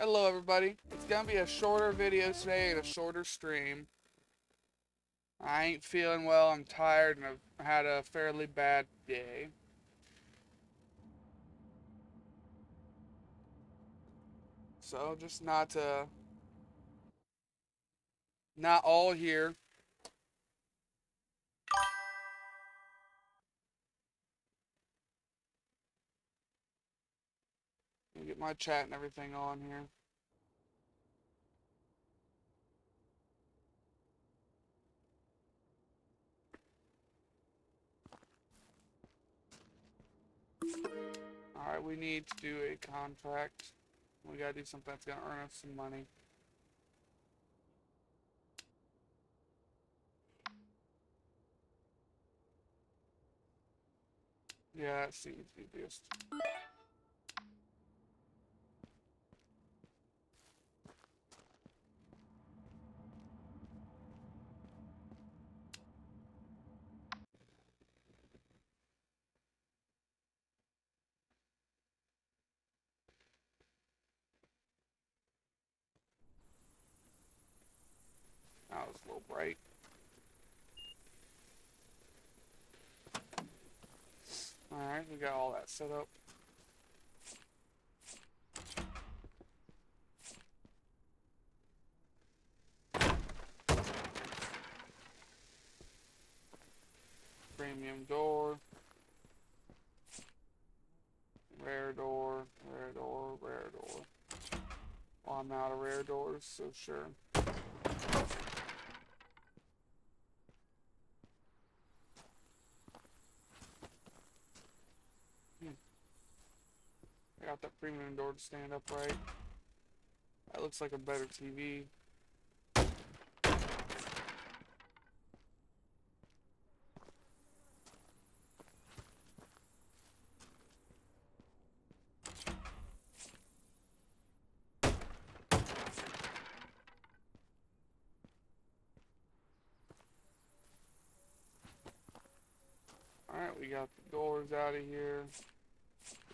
Hello everybody. It's gonna be a shorter video today and a shorter stream. I ain't feeling well, I'm tired, and I've had a fairly bad day. So just not all here. Let me get my chat and everything on here. Alright, we need to do a contract. We gotta do something that's gonna earn us some money. Yeah, that seems easiest. That was a little bright. Alright, we got all that set up. Premium door. Rare door, rare door, rare door. Well, I'm out of rare doors, so sure. I got that premium door to stand upright. That looks like a better TV. Alright, we got the doors out of here.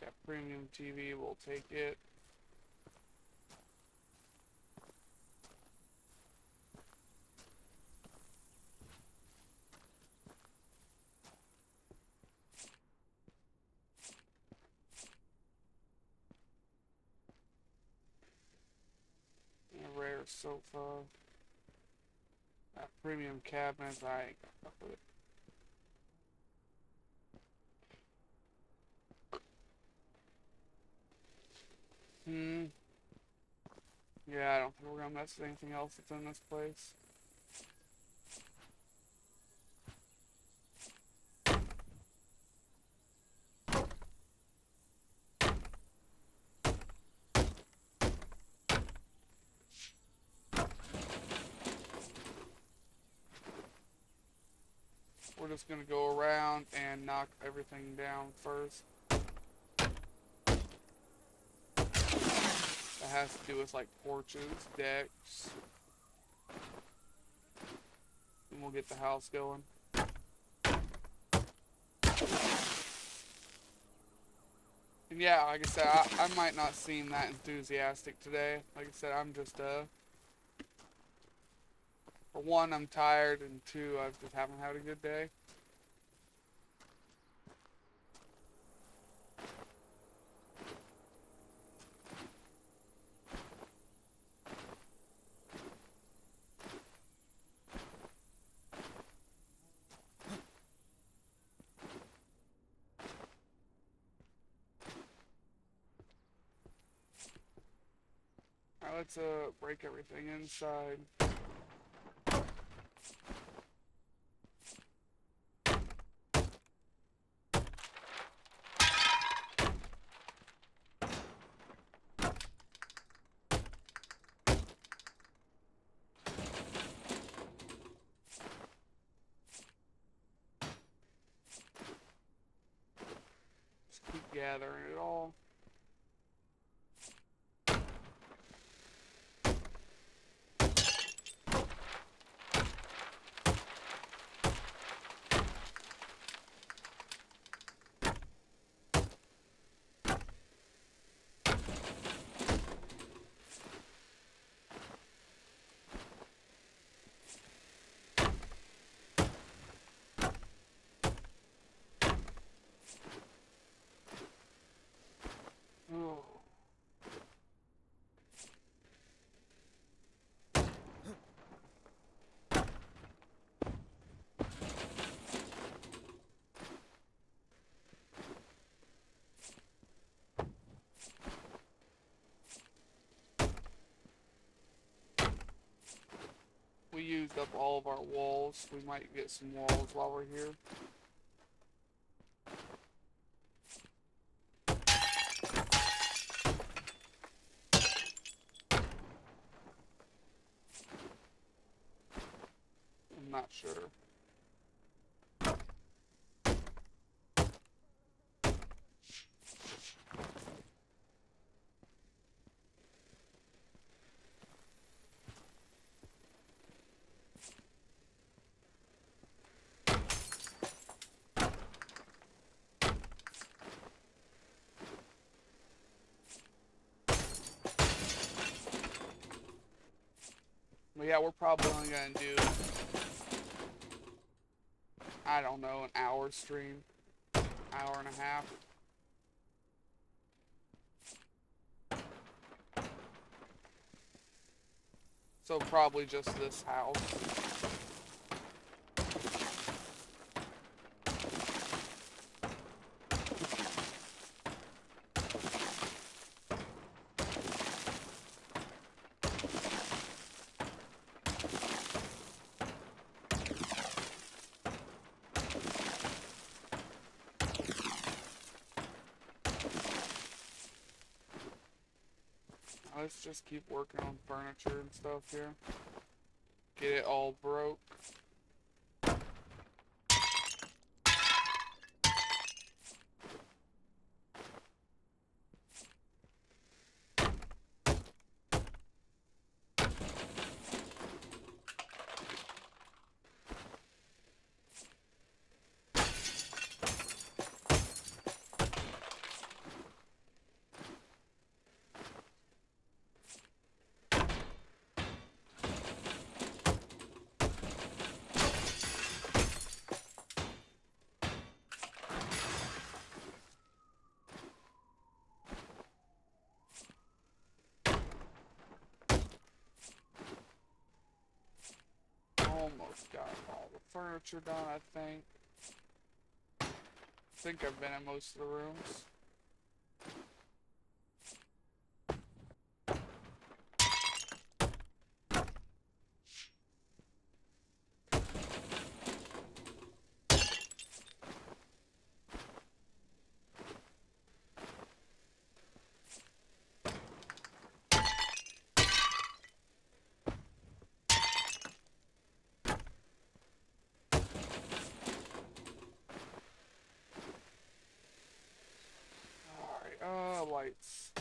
Got premium TV, we'll take it. And a rare sofa. That premium cabinet, I ain't got enough of it. Yeah, I don't think we're gonna mess with anything else that's in this place. We're just gonna go around and knock everything down first. That has to do with like porches, decks. And we'll get the house going. And yeah, like I said, I might not seem that enthusiastic today. Like I said, I'm just, for one, I'm tired, and two, I just haven't had a good day. Alright, let's, break everything inside. Just keep gathering it all. used up all of our walls. We might get some walls while we're here. I'm not sure. But yeah, we're probably only gonna do, I don't know, an hour stream. Hour and a half. So probably just this house. Let's just keep working on furniture and stuff here. Get it all broke. Almost got all the furniture done, I think. I think I've been in most of the rooms. Alright, lights.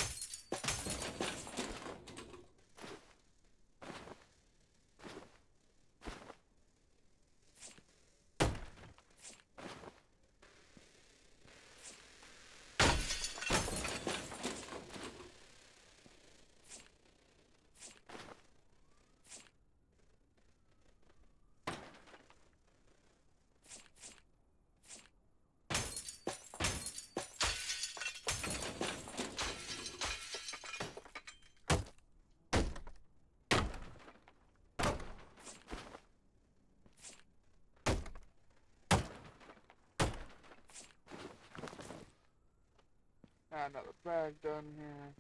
Got another bag done here.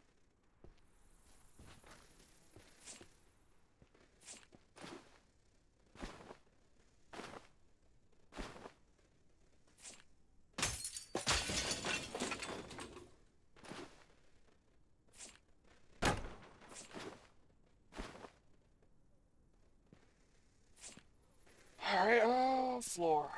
Alright, floor.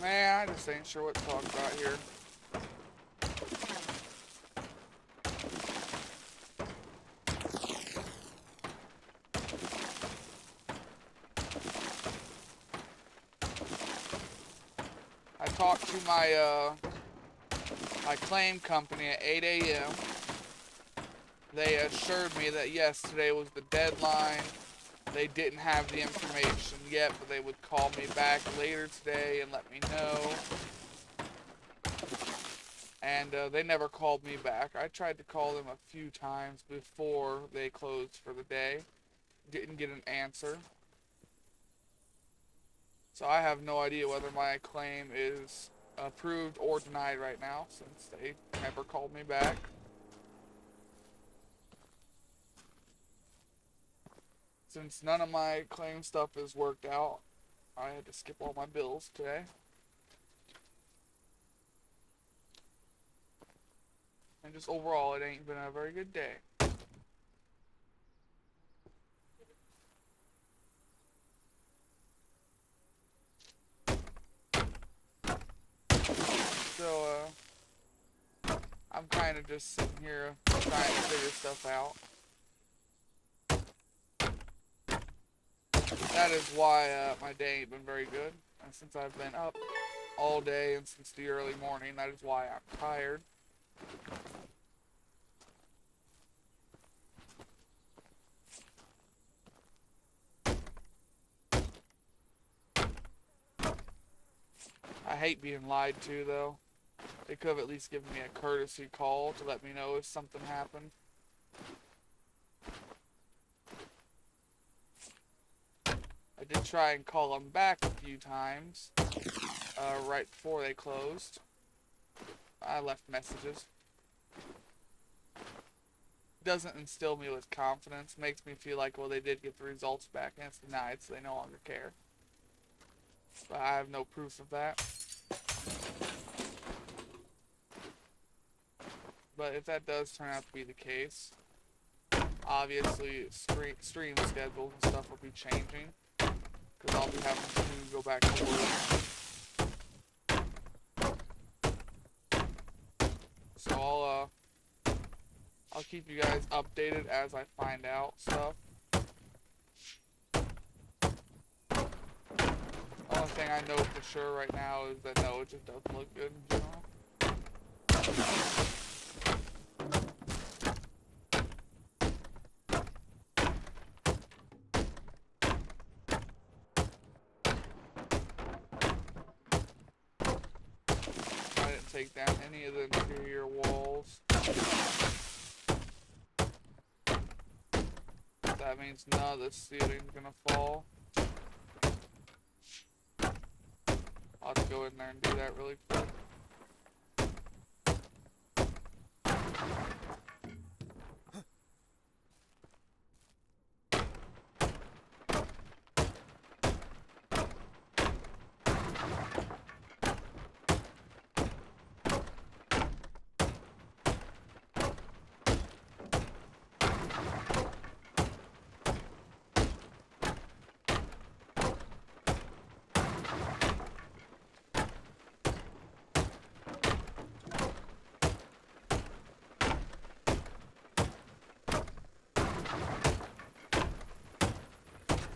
Man, I just ain't sure what to talk about here. I talked to my claim company at 8 a.m. They assured me that yes, today was the deadline. They didn't have the information yet, but they would call me back later today and let me know. And they never called me back. I tried to call them a few times before they closed for the day. Didn't get an answer. So I have no idea whether my claim is approved or denied right now, since they never called me back. Since none of my claim stuff is worked out, I had to skip all my bills today. And just overall, it ain't been a very good day. So, I'm kind of just sitting here trying to figure stuff out. That is why my day ain't been very good. And since I've been up all day and since the early morning, that is why I'm tired. I hate being lied to, though. They could have at least given me a courtesy call to let me know if something happened. I did try and call them back a few times, right before they closed. I left messages. Doesn't instill me with confidence. Makes me feel like, well, they did get the results back and it's denied, so they no longer care. But I have no proof of that. But if that does turn out to be the case, obviously stream schedules and stuff will be changing, because I'll be having to go back to work. So I'll keep you guys updated as I find out stuff. The only thing I know for sure right now is that no, it just doesn't look good in general. I didn't take down any of the interior walls. That means none of the ceiling's gonna fall. I'll have to go in there and do that really quick.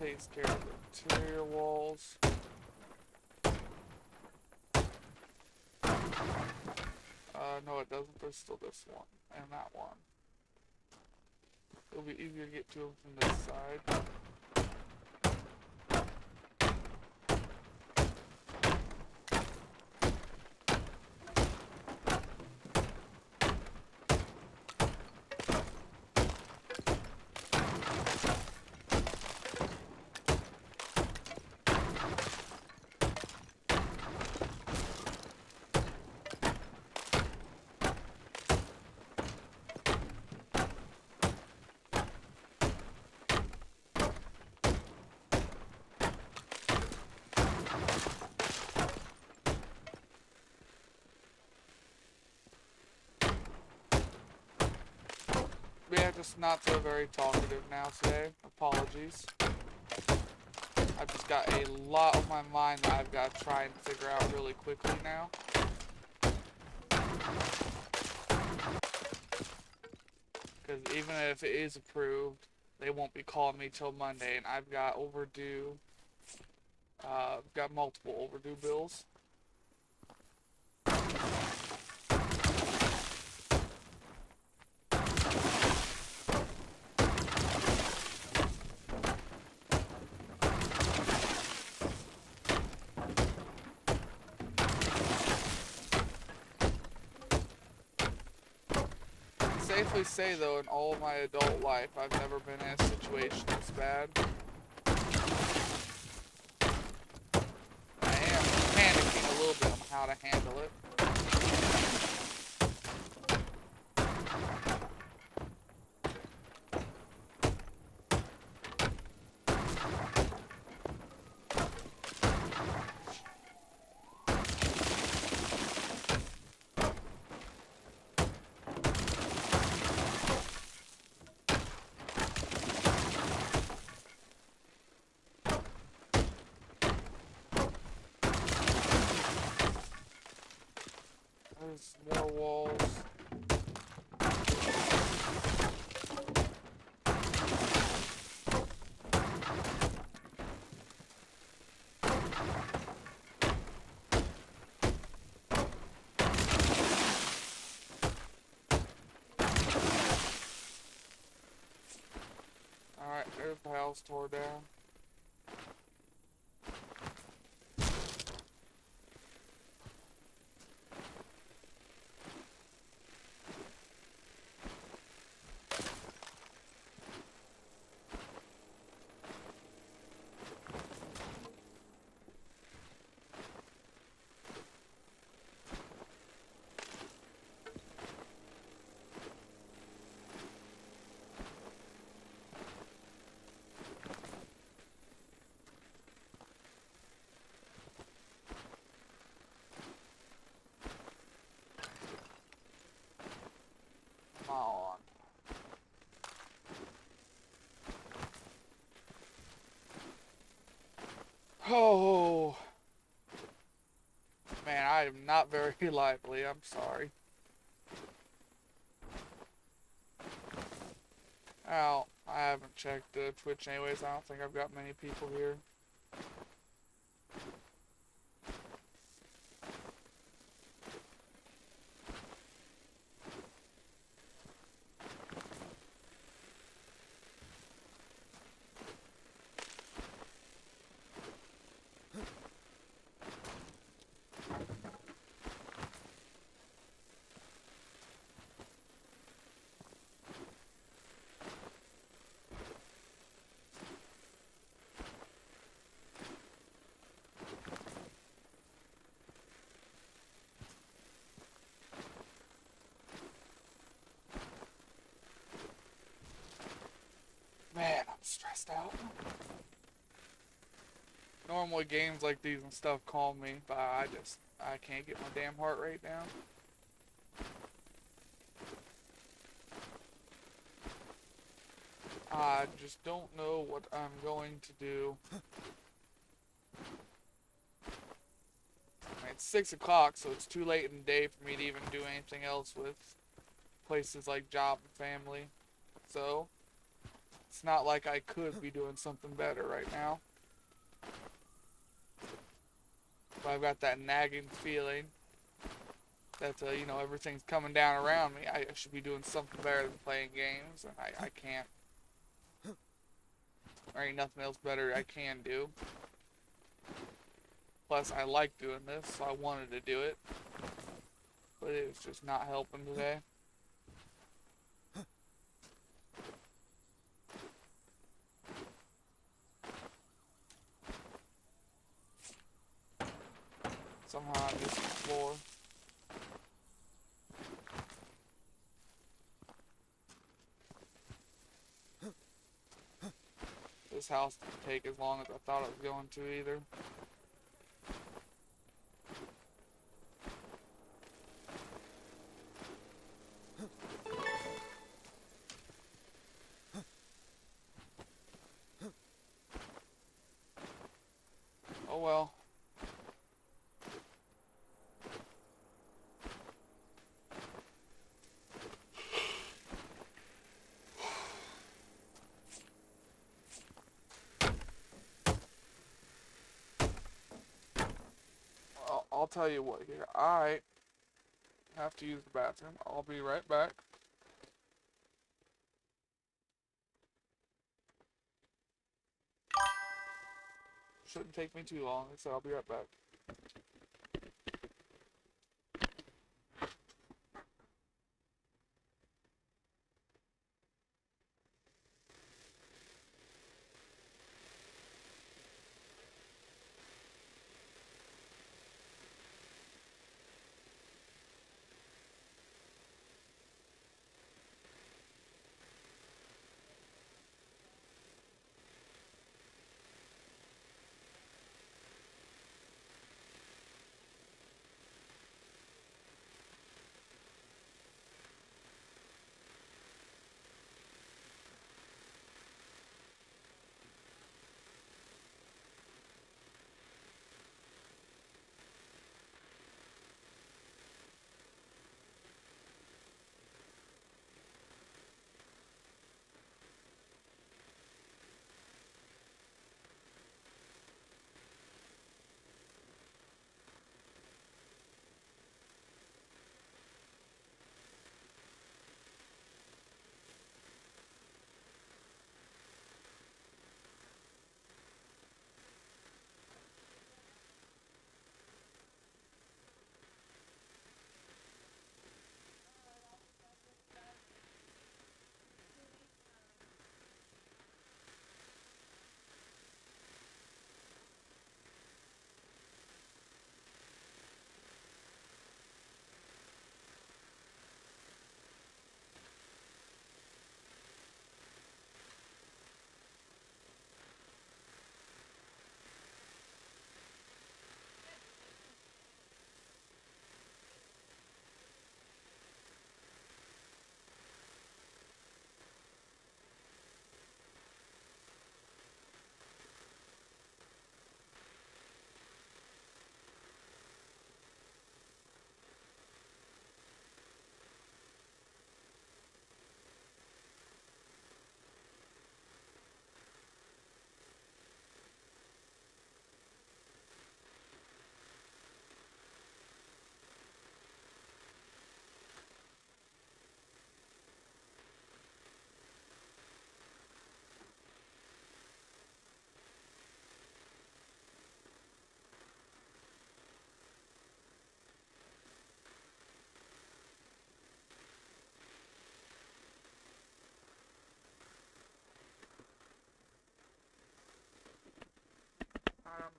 Takes care of the interior walls. No it doesn't, there's still this one, and that one. It'll be easier to get to them from this side. Yeah, just not so very talkative now today. Apologies. I've just got a lot on my mind that I've got to try and figure out really quickly now. Because even if it is approved, they won't be calling me till Monday, and I've got overdue, got multiple overdue bills. Safely say though, in all of my adult life, I've never been in a situation this bad. little bit on how to handle it. There's more walls. Alright, there's the house tore down. Come on. Oh. Man, I am not very lively. I'm sorry. Well, I haven't checked Twitch anyways. I don't think I've got many people here. Man, I'm stressed out. Normally games like these and stuff calm me, but I can't get my damn heart rate down. I just don't know what I'm going to do. I mean, it's 6 o'clock, so it's too late in the day for me to even do anything else with places like job and family. So, it's not like I could be doing something better right now. But I've got that nagging feeling that, you know, everything's coming down around me. I should be doing something better than playing games, and I can't. There ain't nothing else better I can do. Plus, I like doing this, so I wanted to do it. But it's just not helping today. Somehow I missed the floor. This house didn't take as long as I thought it was going to either. Oh well. I'll tell you what here. I have to use the bathroom. I'll be right back. Shouldn't take me too long, so I'll be right back.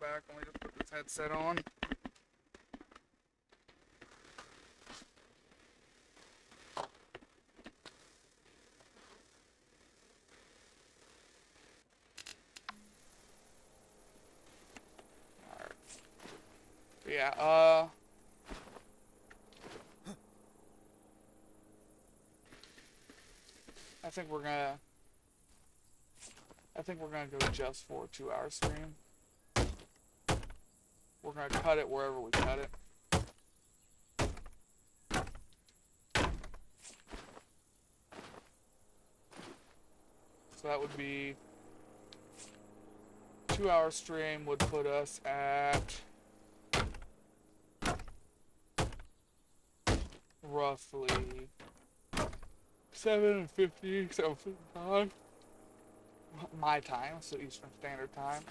back. Let me just put this headset on. Alright. Yeah, I think we're gonna go just for a 2-hour stream. We're gonna cut it wherever we cut it. So that would be 2-hour stream would put us at roughly 7:50, 7:55 my time, so Eastern Standard Time.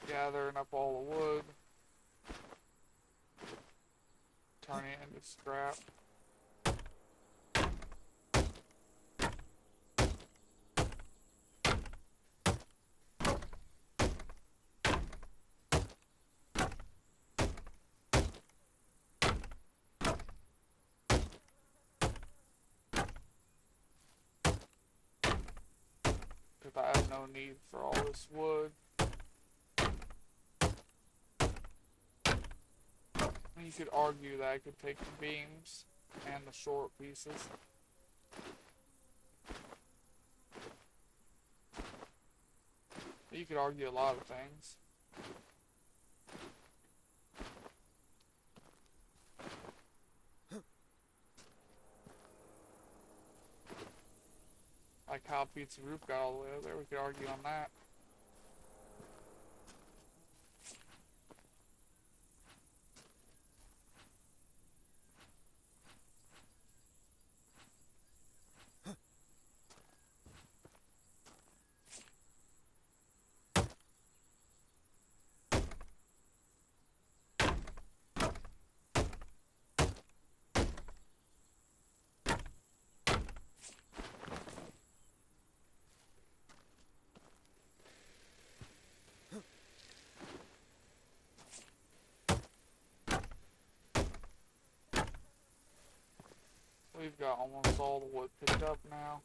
Gathering up all the wood, turning it into scrap. Because I have no need for all this wood. You could argue that I could take the beams and the short pieces. You could argue a lot of things. Like how Pizza Roof got all the way over there, we could argue on that. We've got almost all the wood picked up now.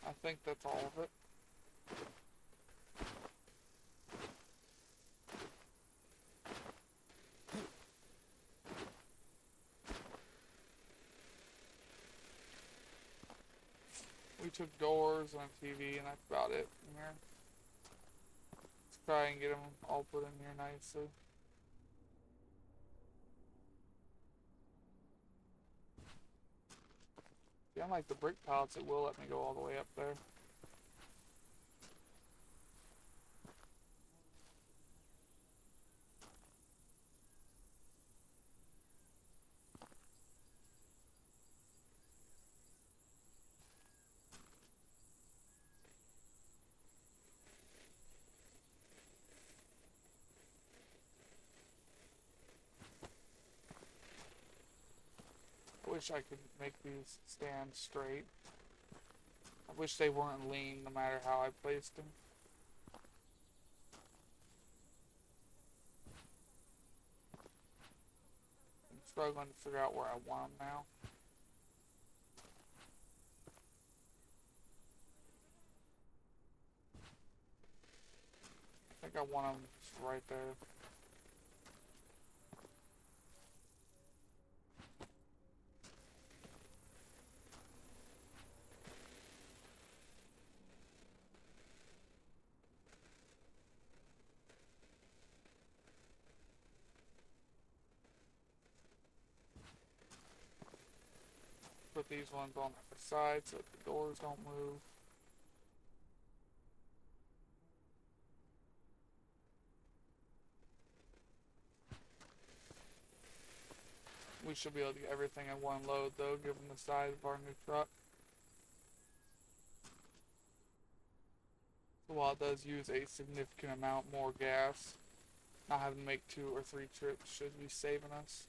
I think that's all of it. We took doors and a TV, and that's about it in here. Let's try and get them all put in here nicely. See, unlike the brick pallets, it will let me go all the way up there. I wish I could make these stand straight. I wish they weren't lean no matter how I placed them. I'm struggling to figure out where I want them now. I think I want them right there. Put these ones on the side so the doors don't move. We should be able to get everything in one load though, given the size of our new truck. So while it does use a significant amount more gas, not having to make 2 or 3 trips should be saving us.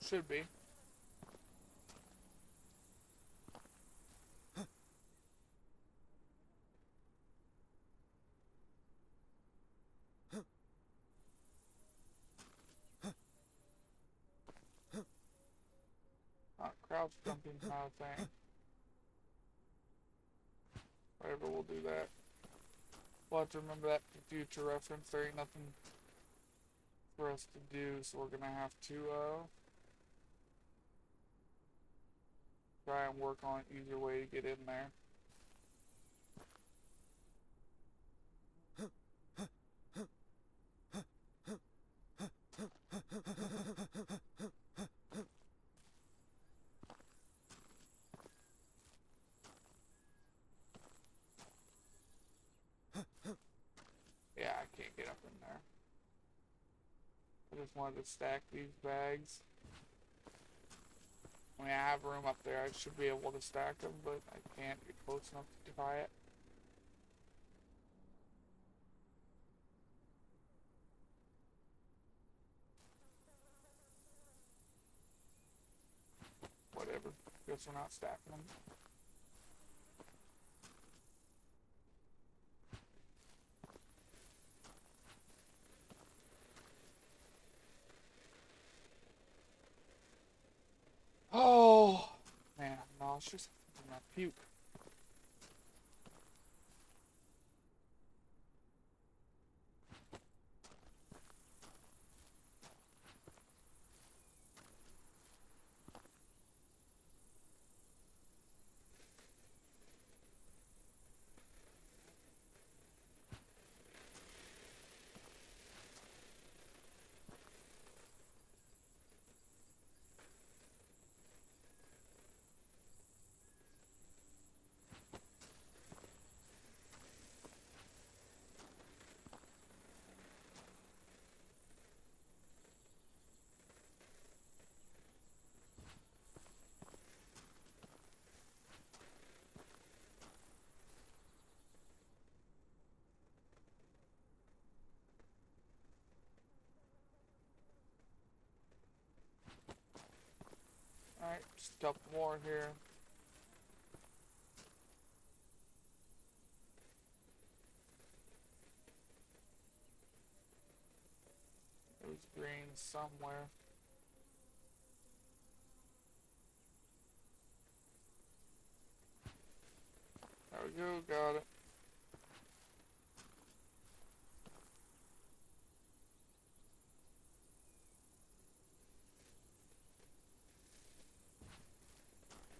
Should be. Crouch jumping kind of thing. Whatever, we'll do that. We'll have to remember that for future reference. There ain't nothing for us to do, so we're gonna have to try and work on an easier way to get in there. Yeah, I can't get up in there. I just wanted to stack these bags. I mean, I have room up there. I should be able to stack them, but I can't get close enough to try it. Whatever. Guess we're not stacking them. Oh, man, I'm nauseous. I'm gonna puke. Alright, just a couple more here. There's green somewhere. There we go, got it.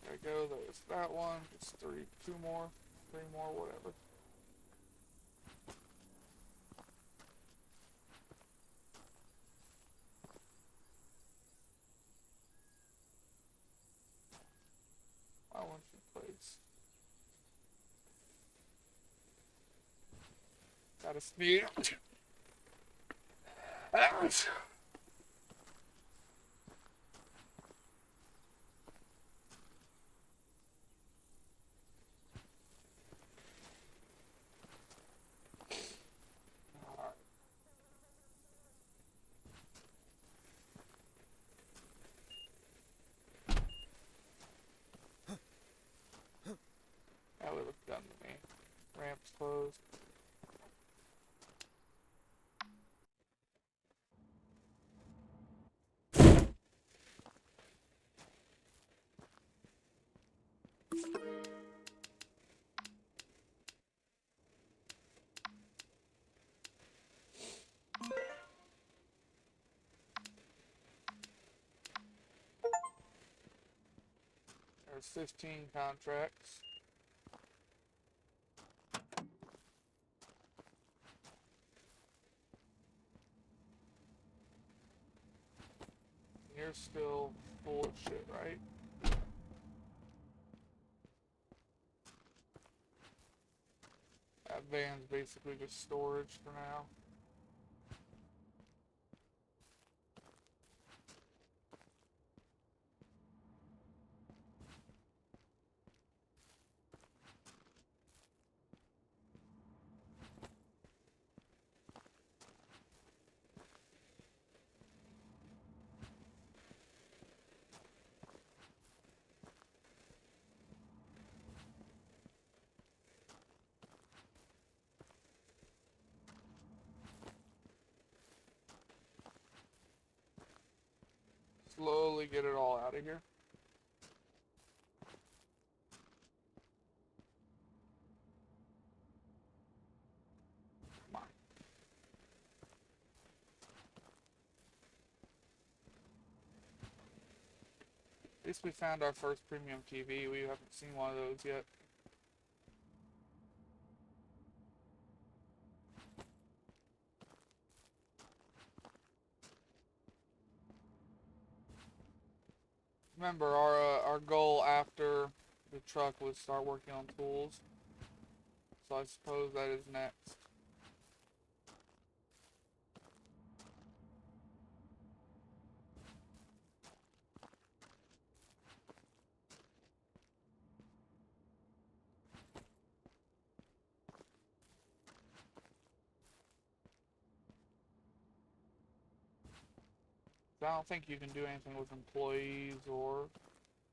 There we go, there's that one. Just 2 more, 3 more, whatever. I want you place. Gotta sneeze. That would look done to me. Ramp's closed. There's 15 contracts. You're still full of shit, right? That van's basically just storage for now. Slowly get it all out of here. Come on. At least we found our first premium TV. We haven't seen one of those yet. Remember, our goal after the truck was start working on tools. So I suppose that is next. I don't think you can do anything with employees or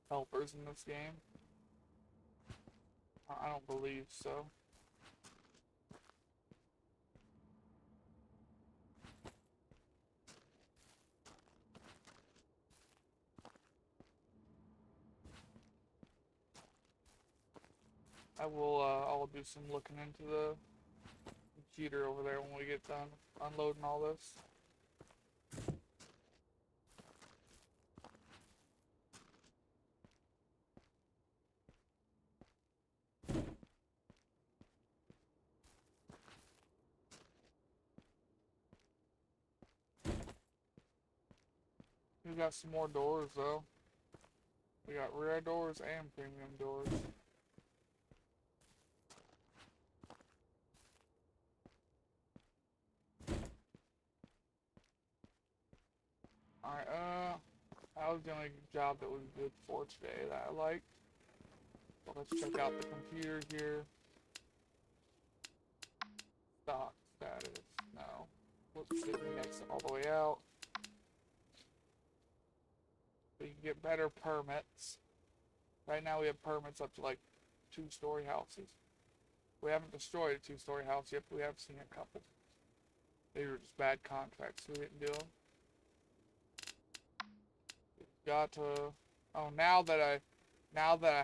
helpers in this game. I don't believe so. I'll do some looking into the computer over there when we get done unloading all this. We got some more doors though. We got rare doors and premium doors. Alright, that was the only job that was good for today that I liked. So let's check out the computer here. Stock status, no. Let's see, next it all the way out. So you can get better permits. Right now we have permits up to like 2-story houses. We haven't destroyed a 2-story house yet, but we have seen a couple. They were just bad contracts, so we didn't do them. Got to. Oh, now that I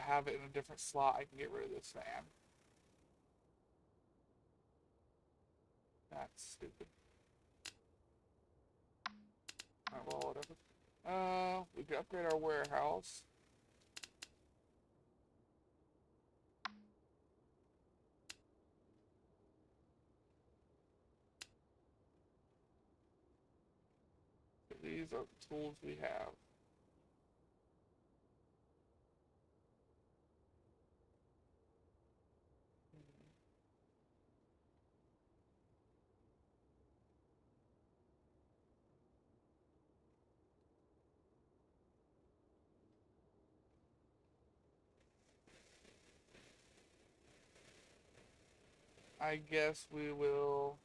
have it in a different slot, I can get rid of this fan. That's stupid. Alright, well, whatever. We can upgrade our warehouse. These are the tools we have. I guess we will.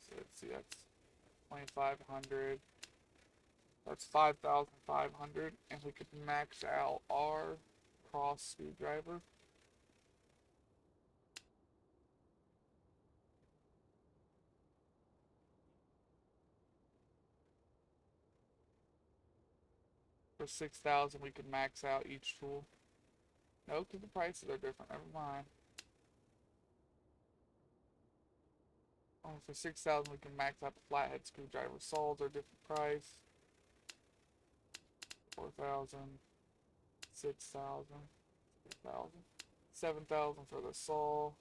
So let's see, that's 2,500. That's 5,500, and we could max out our cross screwdriver. For 6,000, we could max out each tool. No, because the prices are different. Never mind. Oh, for 6,000 we can max out the flathead screwdriver. Saws are different price. 4,000, 6,000, 3,000, 7,000 for the saw.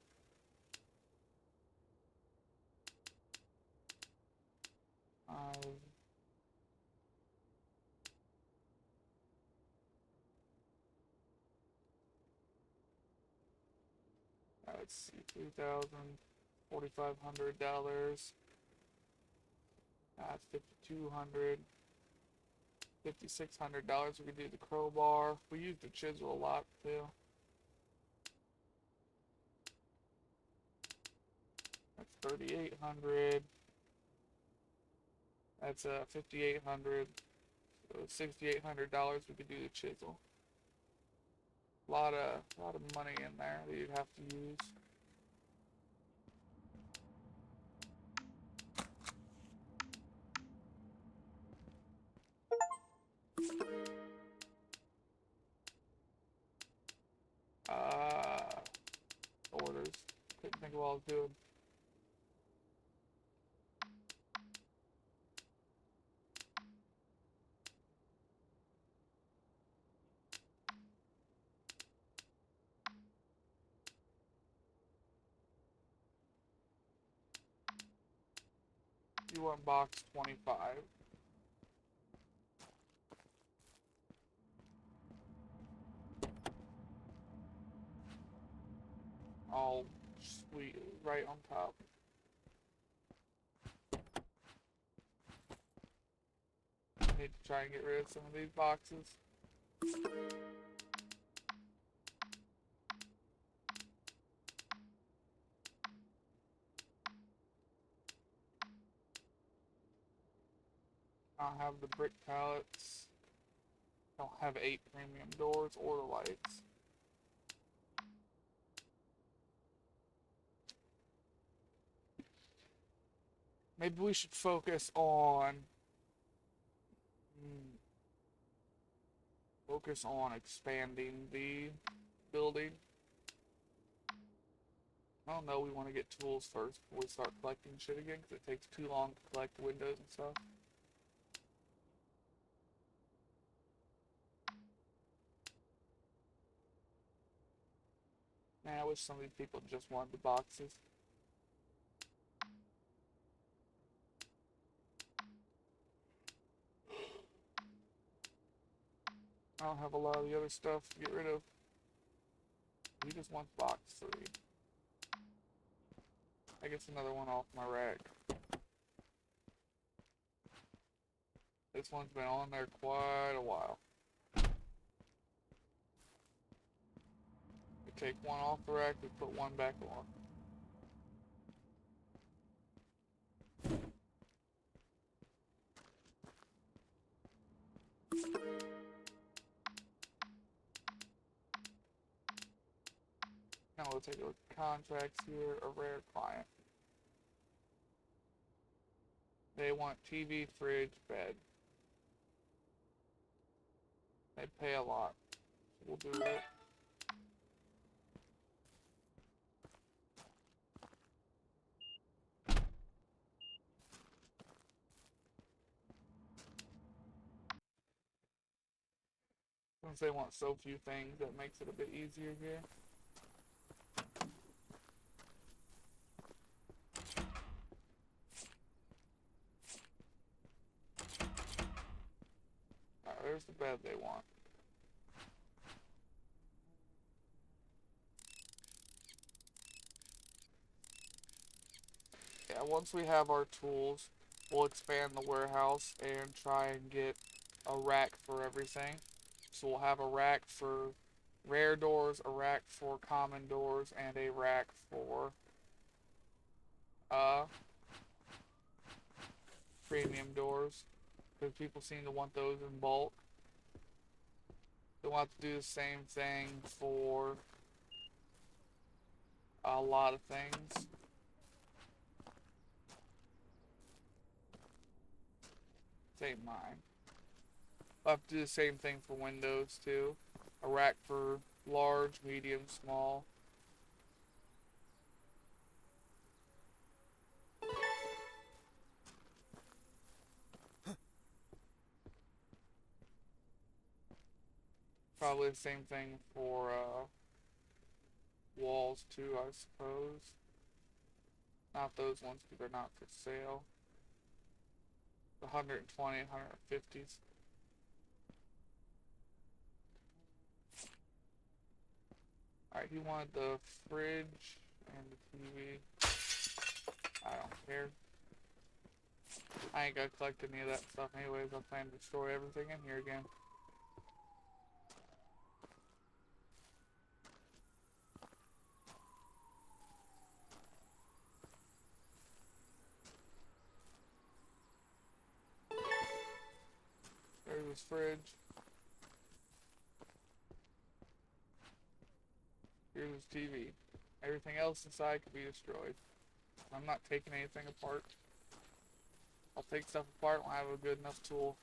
Let's see, 3,000, $4,500. That's 5,200, $5,600. We could do the crowbar. We use the chisel a lot too. That's 3,800. That's 5,800. So $6,800. We could do the chisel. Lot of money in there that you'd have to use. Orders. Couldn't think of what I was doing. You want box 25. All sweet, right on top. I need to try and get rid of some of these boxes. I don't have the brick pallets. Don't have 8 premium doors or the lights. Maybe we should focus on expanding the building. I don't know, we want to get tools first before we start collecting shit again, because it takes too long to collect windows and stuff. Man, I wish some of these people just wanted the boxes. I don't have a lot of the other stuff to get rid of. We just want box 3. I guess another one off my rack. This one's been on there quite a while. We take one off the rack, we put one back on. Now we'll take a look at contracts here. A rare client. They want TV, fridge, bed. They pay a lot. We'll do it. Since they want so few things, that makes it a bit easier here. Alright, there's the bed they want. Yeah, once we have our tools, we'll expand the warehouse and try and get a rack for everything. So we'll have a rack for rare doors, a rack for common doors, and a rack for premium doors, because people seem to want those in bulk. We'll have to do the same thing for a lot of things. Take mine. We'll have to do the same thing for windows too. A rack for large, medium, small. Probably the same thing for walls too, I suppose. Not those ones because they're not for sale. The 120, 150s. Alright, he wanted the fridge and the TV. I don't care. I ain't gonna collect any of that stuff anyways. I plan to destroy everything in here again. There's his fridge. Here's his TV. Everything else inside can be destroyed. I'm not taking anything apart. I'll take stuff apart when I have a good enough tool.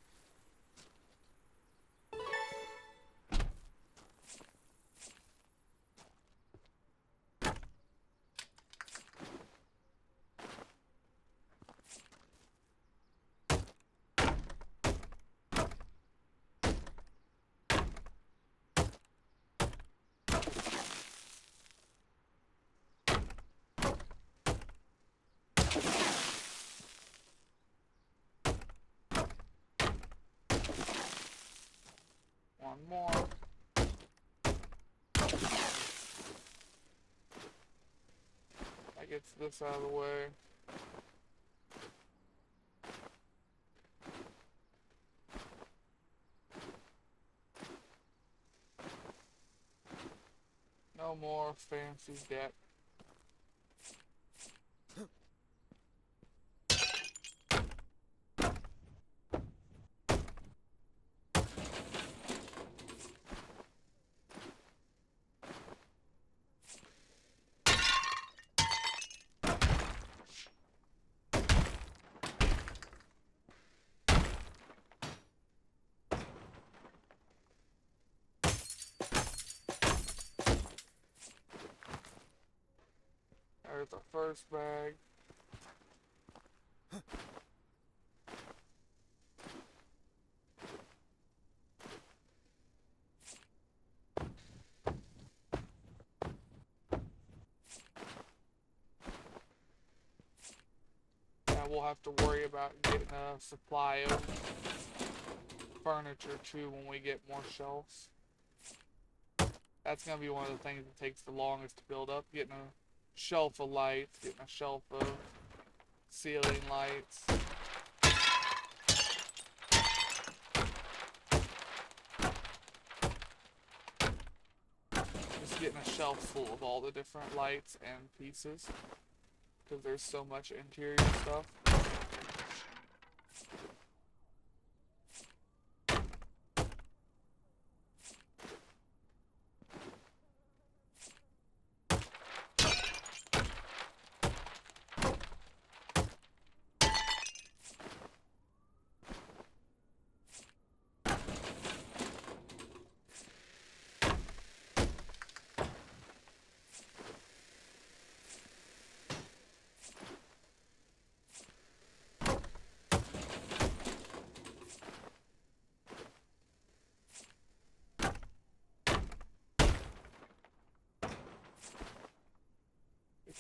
One more. That gets this out of the way. No more fancy deck. There's the first bag. Now we'll have to worry about getting a supply of furniture too when we get more shelves. That's gonna be one of the things that takes the longest to build up. Getting a shelf of lights, getting a shelf of ceiling lights. Just getting a shelf full of all the different lights and pieces. Because there's so much interior stuff.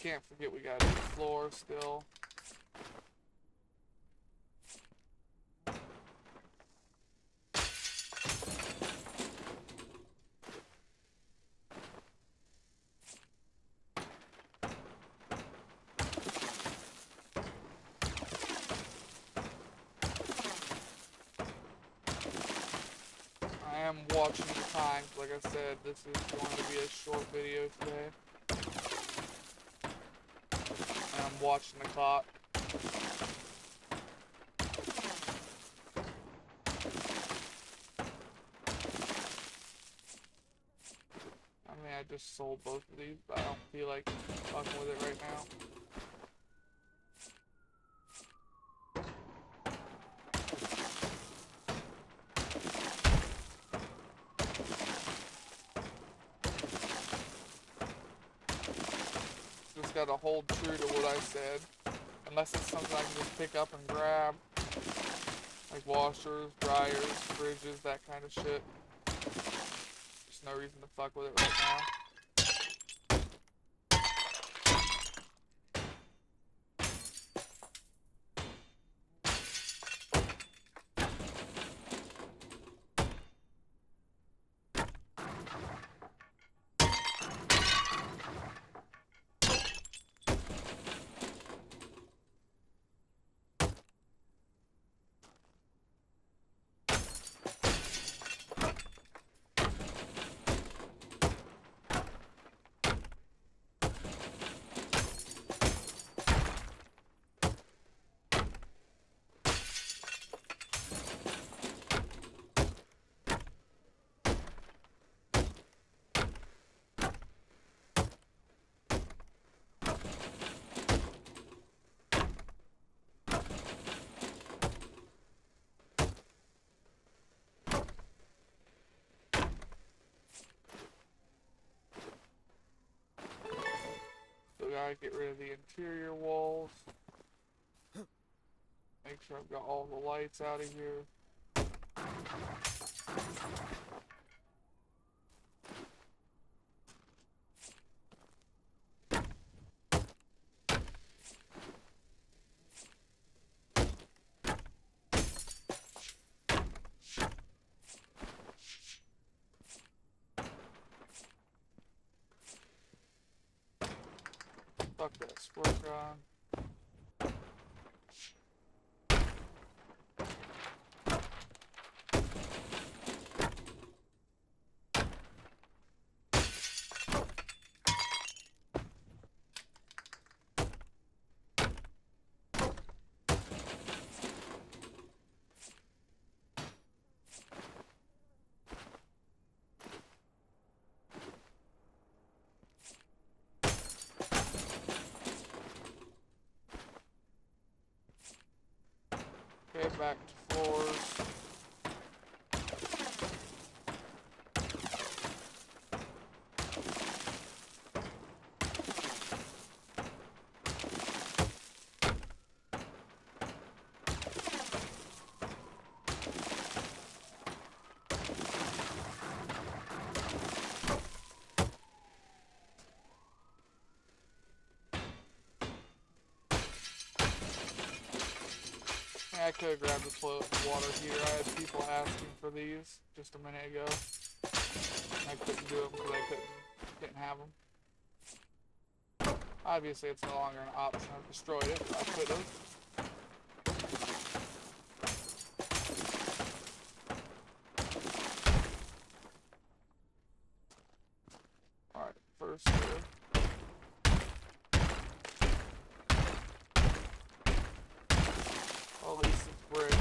Can't forget we got a floor still. I am watching the time. Like I said, this is going to be a short video today. I'm watching the clock. I mean, I just sold both of these, but I don't feel like fucking with it right now. Just gotta hold true to what I said. Unless it's something I can just pick up and grab. Like washers, dryers, fridges, that kind of shit. no reason to fuck with it right now. So gotta get rid of the interior walls. Make sure I've got all the lights out of here. Fuck that squirt gun. Okay, back to floors. I could have grabbed the toilet water heater. I had people asking for these just a minute ago. I couldn't do them because I didn't have them. Obviously, it's no longer an option. I've destroyed it, but I could have. Alright, first here. At least it's brick.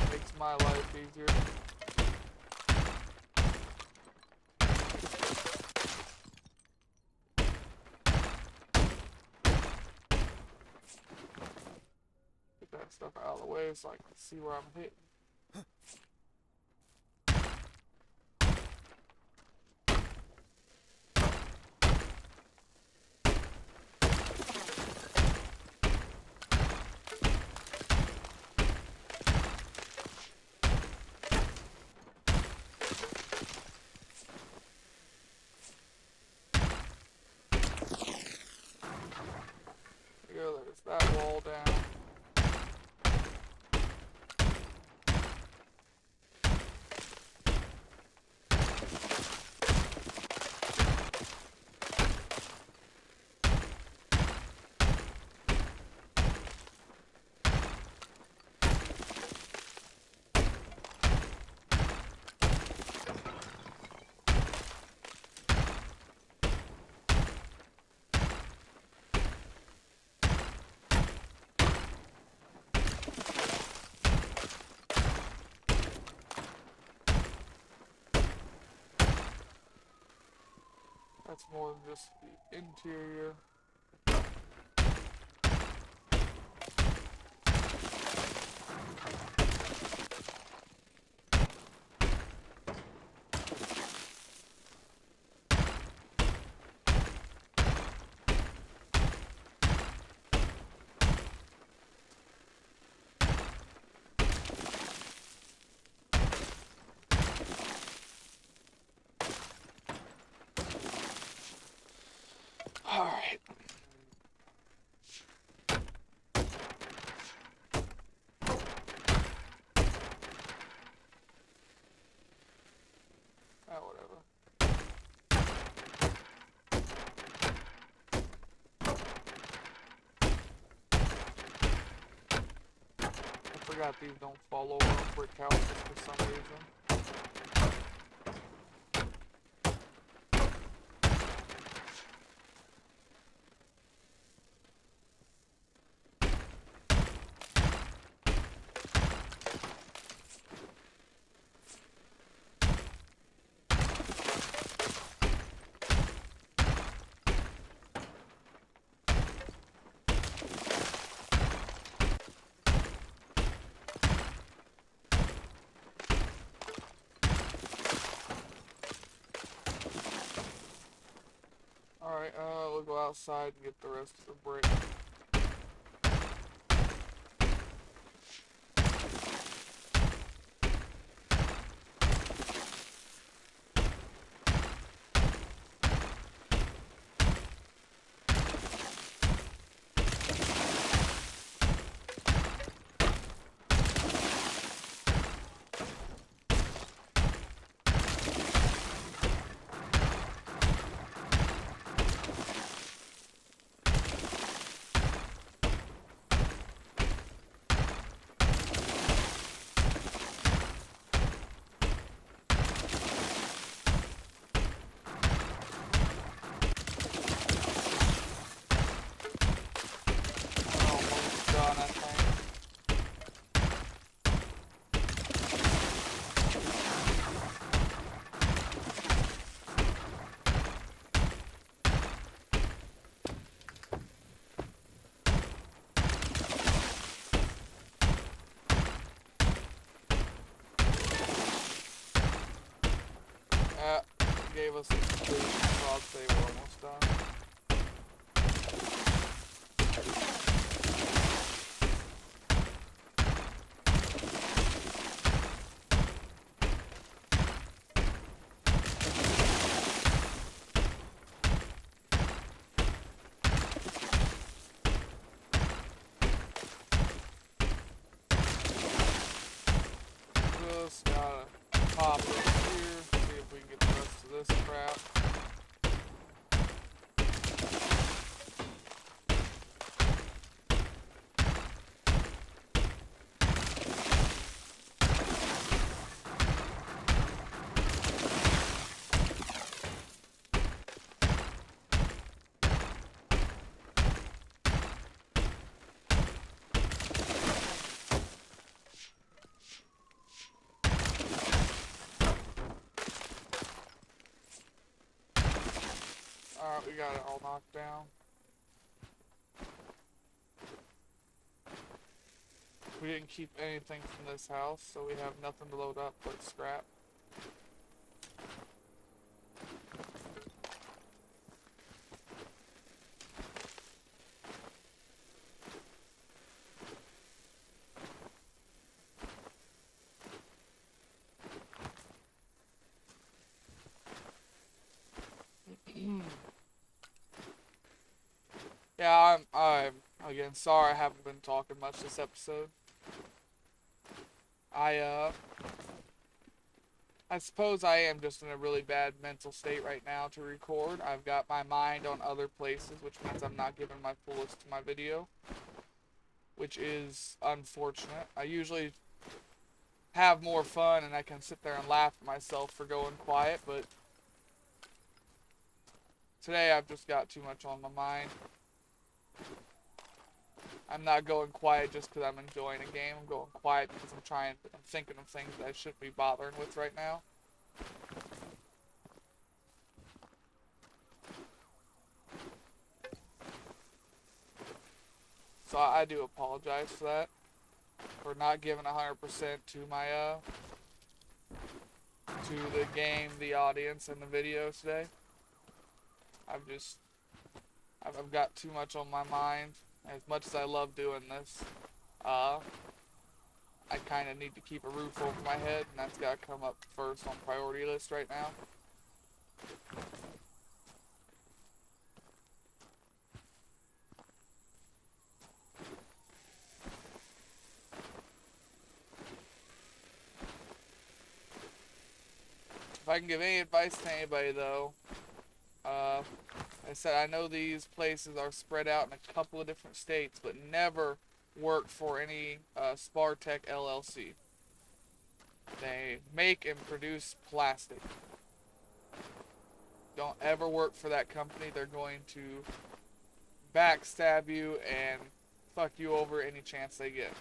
Makes my life easier. Get that stuff out of the way so I can see where I'm hitting. There's that wall down. That's more than just the interior. forgot these don't fall over on brick houses for some reason. Alright, we'll go outside and get the rest of the brick. Almost done, I think. Gave us a completion, so I'd say we're almost done. Just gotta pop it here, see if we can get the rest of this crap. Alright, we got it all knocked down. We didn't keep anything from this house, so we have nothing to load up but scrap. Yeah, I'm again sorry I haven't been talking much this episode. I suppose I am just in a really bad mental state right now to record. I've got my mind on other places, which means I'm not giving my fullest to my video, which is unfortunate. I usually have more fun and I can sit there and laugh at myself for going quiet, but today I've just got too much on my mind. I'm not going quiet just because I'm enjoying a game. I'm going quiet because I'm thinking of things that I shouldn't be bothering with right now. So I do apologize for that, for not giving 100% to my to the game, the audience, and the video today. I've got too much on my mind. As much as I love doing this, I kind of need to keep a roof over my head, and that's got to come up first on priority list right now. If I can give any advice to anybody, though, I said I know these places are spread out in a couple of different states, but never work for any Spartech LLC. They make and produce plastic. Don't ever work for that company. They're going to backstab you and fuck you over any chance they get.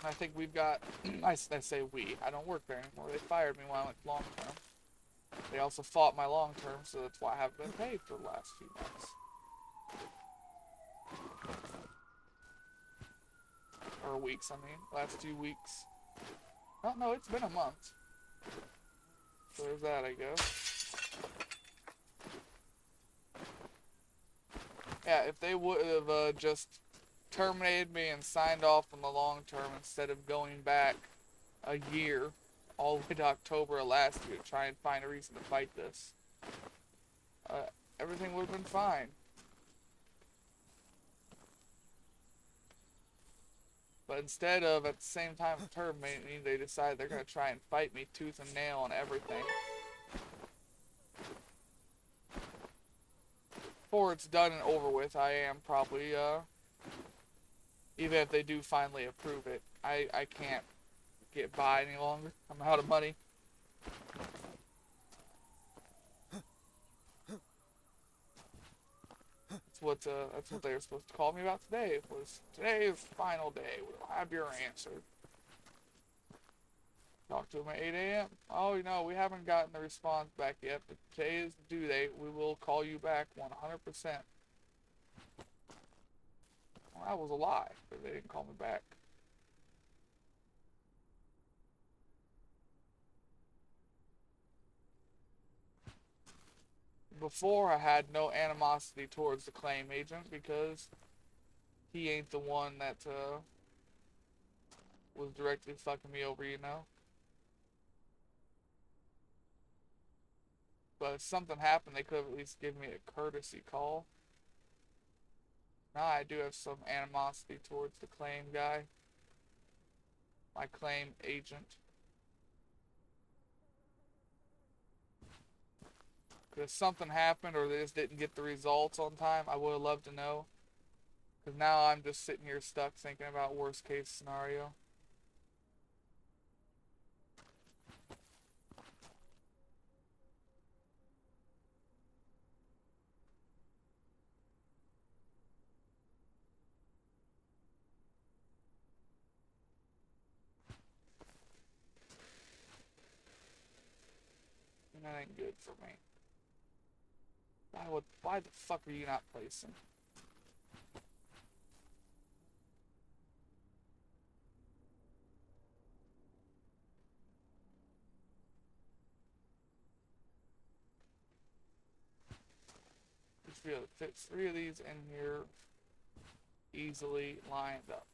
I think we've got, I say we, I don't work there anymore. They fired me when I went long term. They also fought my long term, so that's why I haven't been paid for the last few months. Or weeks, I mean. Last 2 weeks. Oh, no, it's been a month. So there's that, I guess. Yeah, if they would have just terminated me and signed off on the long term instead of going back a year, all the way to October of last year, to try and find a reason to fight this, everything would have been fine. But instead of, at the same time of terminating me, they decide they're going to try and fight me tooth and nail on everything. Before it's done and over with, I am probably, even if they do finally approve it, I can't get by any longer. I'm out of money. That's what they were supposed to call me about today. It was today's final day. We'll have your answer. Talk to them at 8 a.m. Oh, you know, we haven't gotten the response back yet, but today is the due date. We will call you back 100%. Well, that was a lie, but they didn't call me back. Before, I had no animosity towards the claim agent because he ain't the one that was directly fucking me over, you know? But if something happened, they could have at least given me a courtesy call. Now I do have some animosity towards the claim guy, my claim agent. If something happened or they just didn't get the results on time, I would have loved to know. Because now I'm just sitting here stuck thinking about worst case scenario. And that ain't good for me. Why the fuck are you not placing? Just be able to fit 3 of these in here easily lined up.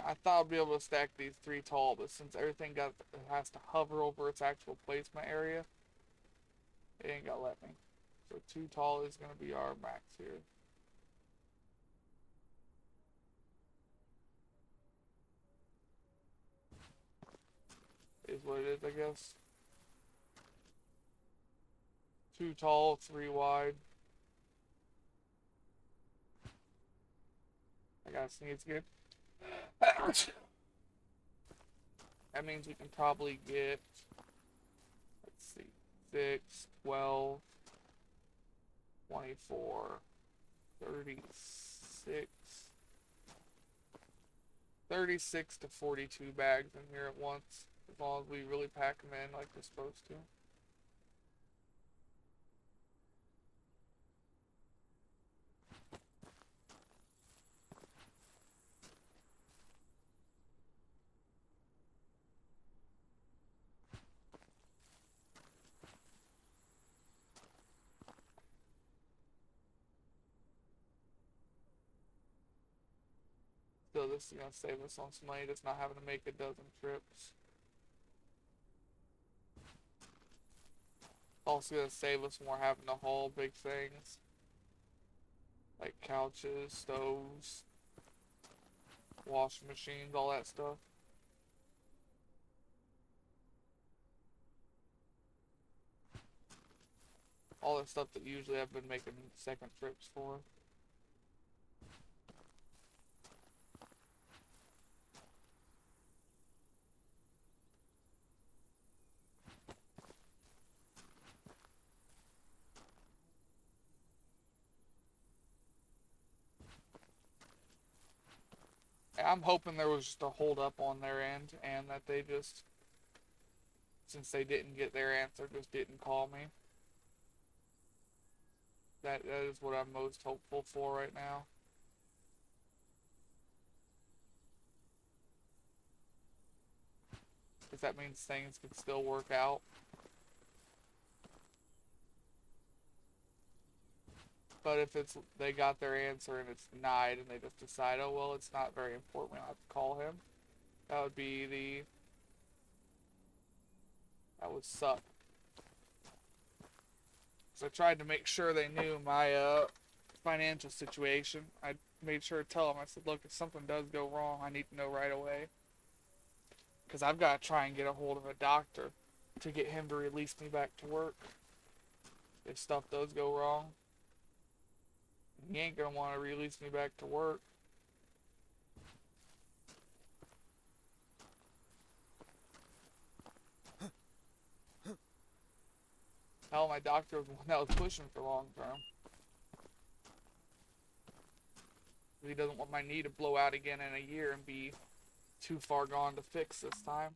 I thought I'd be able to stack these 3 tall, but since everything has to hover over its actual placement area, it ain't gonna let me. So 2 tall is gonna be our max here. Is what it is, I guess. 2 tall, 3 wide. I gotta sneeze again. That means we can probably get, let's see, 6, 12, 24, 36, 36 to 42 bags in here at once, as long as we really pack them in like we're supposed to. So this is gonna save us on some money, just not having to make a dozen trips. Also gonna save us more having to haul big things like couches, stoves, washing machines, all that stuff. All that stuff that usually I've been making second trips for. I'm hoping there was just a hold up on their end and that they just, since they didn't get their answer, just didn't call me. That is what I'm most hopeful for right now. Because that means things could still work out. But if it's they got their answer and it's denied and they just decide, oh well, it's not very important, we don't have to call him. That would be that would suck. So I tried to make sure they knew my financial situation. I made sure to tell them. I said, look, if something does go wrong, I need to know right away. Because I've got to try and get a hold of a doctor to get him to release me back to work if stuff does go wrong. He ain't going to want to release me back to work. Hell, my doctor was the one that was pushing for long term. He doesn't want my knee to blow out again in a year and be too far gone to fix this time.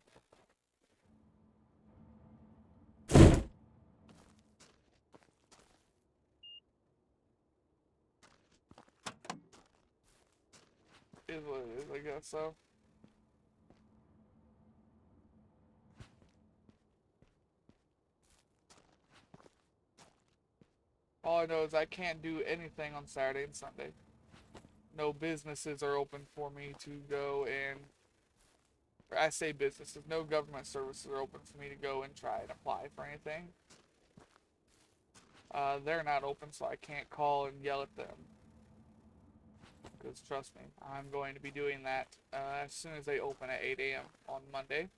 Is what it is, I guess so. All I know is I can't do anything on Saturday and Sunday. No businesses are open for me to go and, or I say businesses, no government services are open for me to go and try and apply for anything. They're not open, so I can't call and yell at them. Because trust me, I'm going to be doing that as soon as they open at 8 a.m. on Monday.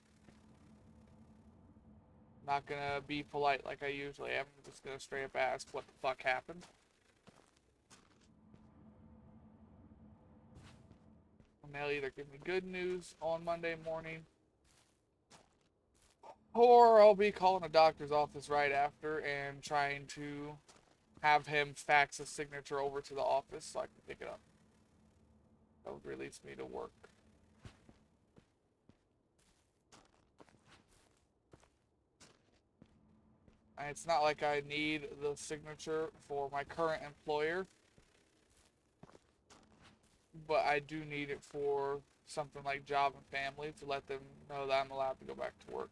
Not gonna be polite like I usually am. I'm just gonna straight up ask what the fuck happened. And they'll either give me good news on Monday morning, or I'll be calling the doctor's office right after and trying to have him fax a signature over to the office so I can pick it up. That would release me to work. And it's not like I need the signature for my current employer, but I do need it for something like job and family to let them know that I'm allowed to go back to work.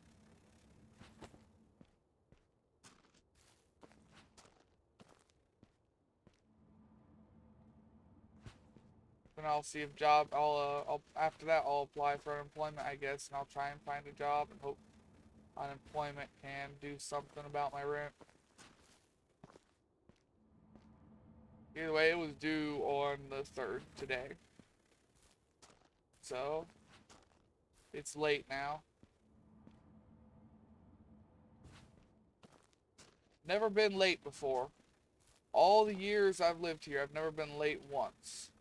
Then I'll see if I'll after that I'll apply for unemployment, I guess, and I'll try and find a job and hope unemployment can do something about my rent. Either way, it was due on the 3rd today. So, it's late now. Never been late before. All the years I've lived here, I've never been late once.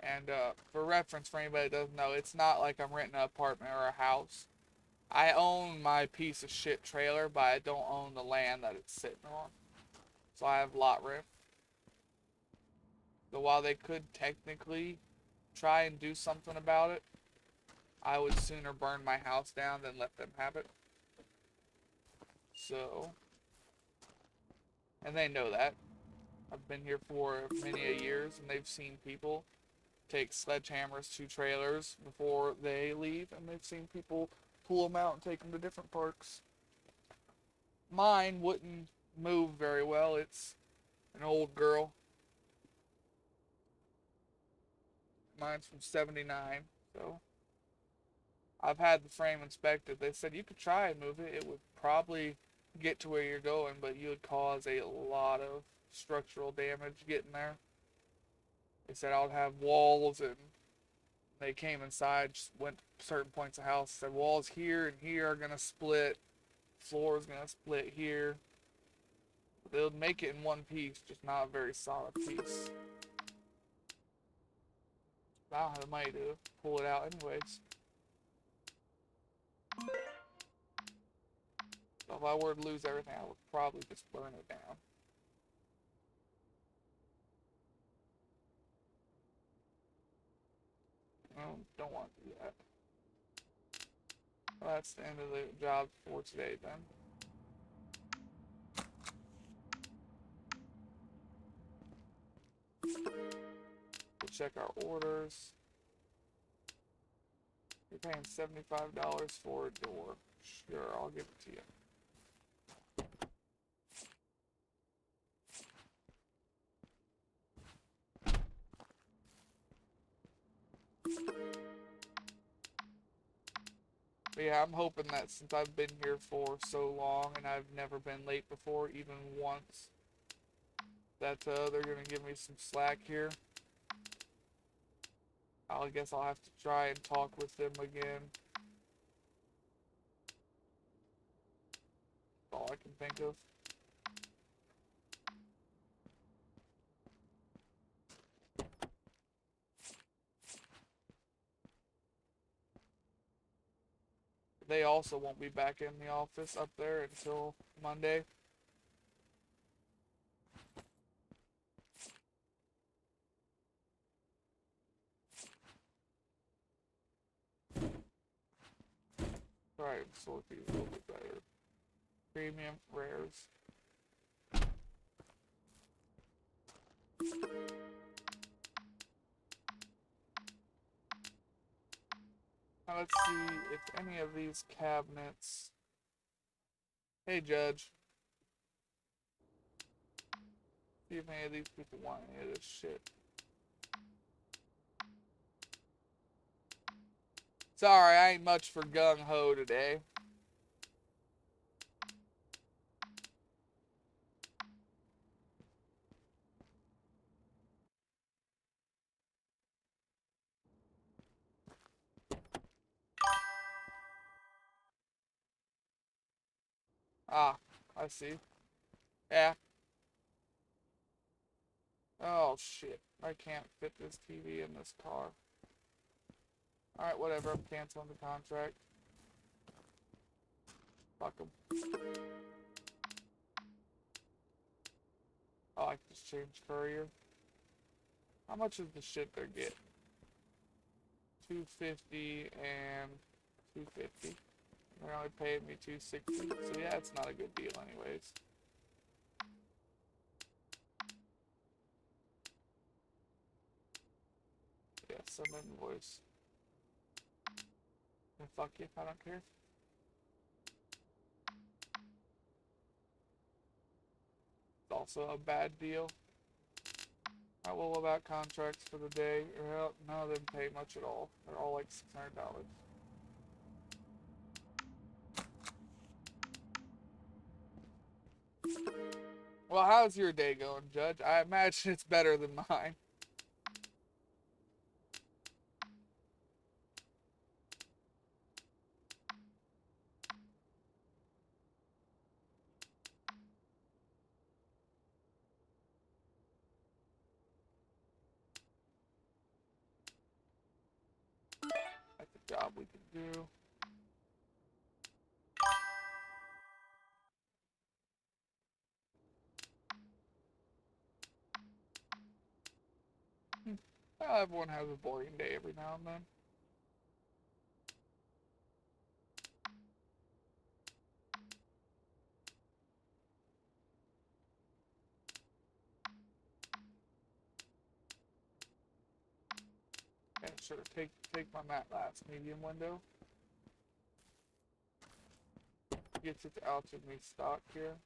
And for reference, for anybody that doesn't know, it's not like I'm renting an apartment or a house. I own my piece of shit trailer, but I don't own the land that it's sitting on. So I have lot rent. So while they could technically try and do something about it, I would sooner burn my house down than let them have it. So, and they know that. I've been here for many a years, and they've seen people take sledgehammers to trailers before they leave, and they've seen people pull them out and take them to different parks. Mine wouldn't move very well. It's an old girl. Mine's from '79, so I've had the frame inspected. They said you could try and move it. It would probably get to where you're going, but you would cause a lot of structural damage getting there. They said I would have walls, and they came inside, just went to certain points of the house, said walls here and here are gonna split, floor is gonna split here. They'll make it in one piece, just not a very solid piece. I don't have the money to pull it out anyways. So if I were to lose everything, I would probably just burn it down. Don't want to do that. Well, that's the end of the job for today then. We'll check our orders. You're paying $75 for a door. Sure, I'll give it to you. But yeah, I'm hoping that since I've been here for so long and I've never been late before, even once, that they're gonna give me some slack here. I guess I'll have to try and talk with them again. That's all I can think of. They also won't be back in the office up there until Monday. Try and sort these a little bit better. Premium, rares. Now let's see if any of these cabinets... Hey, Judge. See if any of these people want any of this shit. Sorry, I ain't much for gung-ho today. Ah, I see. Yeah. Oh, shit. I can't fit this TV in this car. Alright, whatever. I'm canceling the contract. Fuck them. Oh, I can just change courier. How much is the shit they're getting? $250 and $250. They're only paying me $260. So yeah, it's not a good deal anyways. Yeah, some invoice. And fuck you, I don't care. It's also a bad deal. Alright, well, about contracts for the day? Well, none of them pay much at all. They're all like $600. Well, how's your day going, Judge? I imagine it's better than mine. That's a job we can do. Well, everyone has a boring day every now and then. Yeah, sure. Take my matte last medium window. Gets it out of me stock here.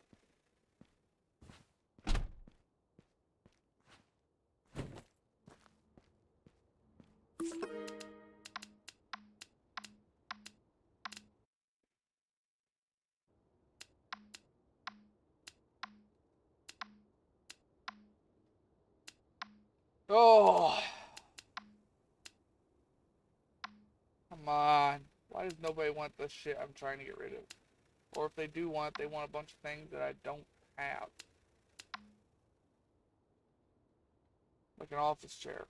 Come on. Why does nobody want the shit I'm trying to get rid of? Or if they do want, they want a bunch of things that I don't have. Like an office chair.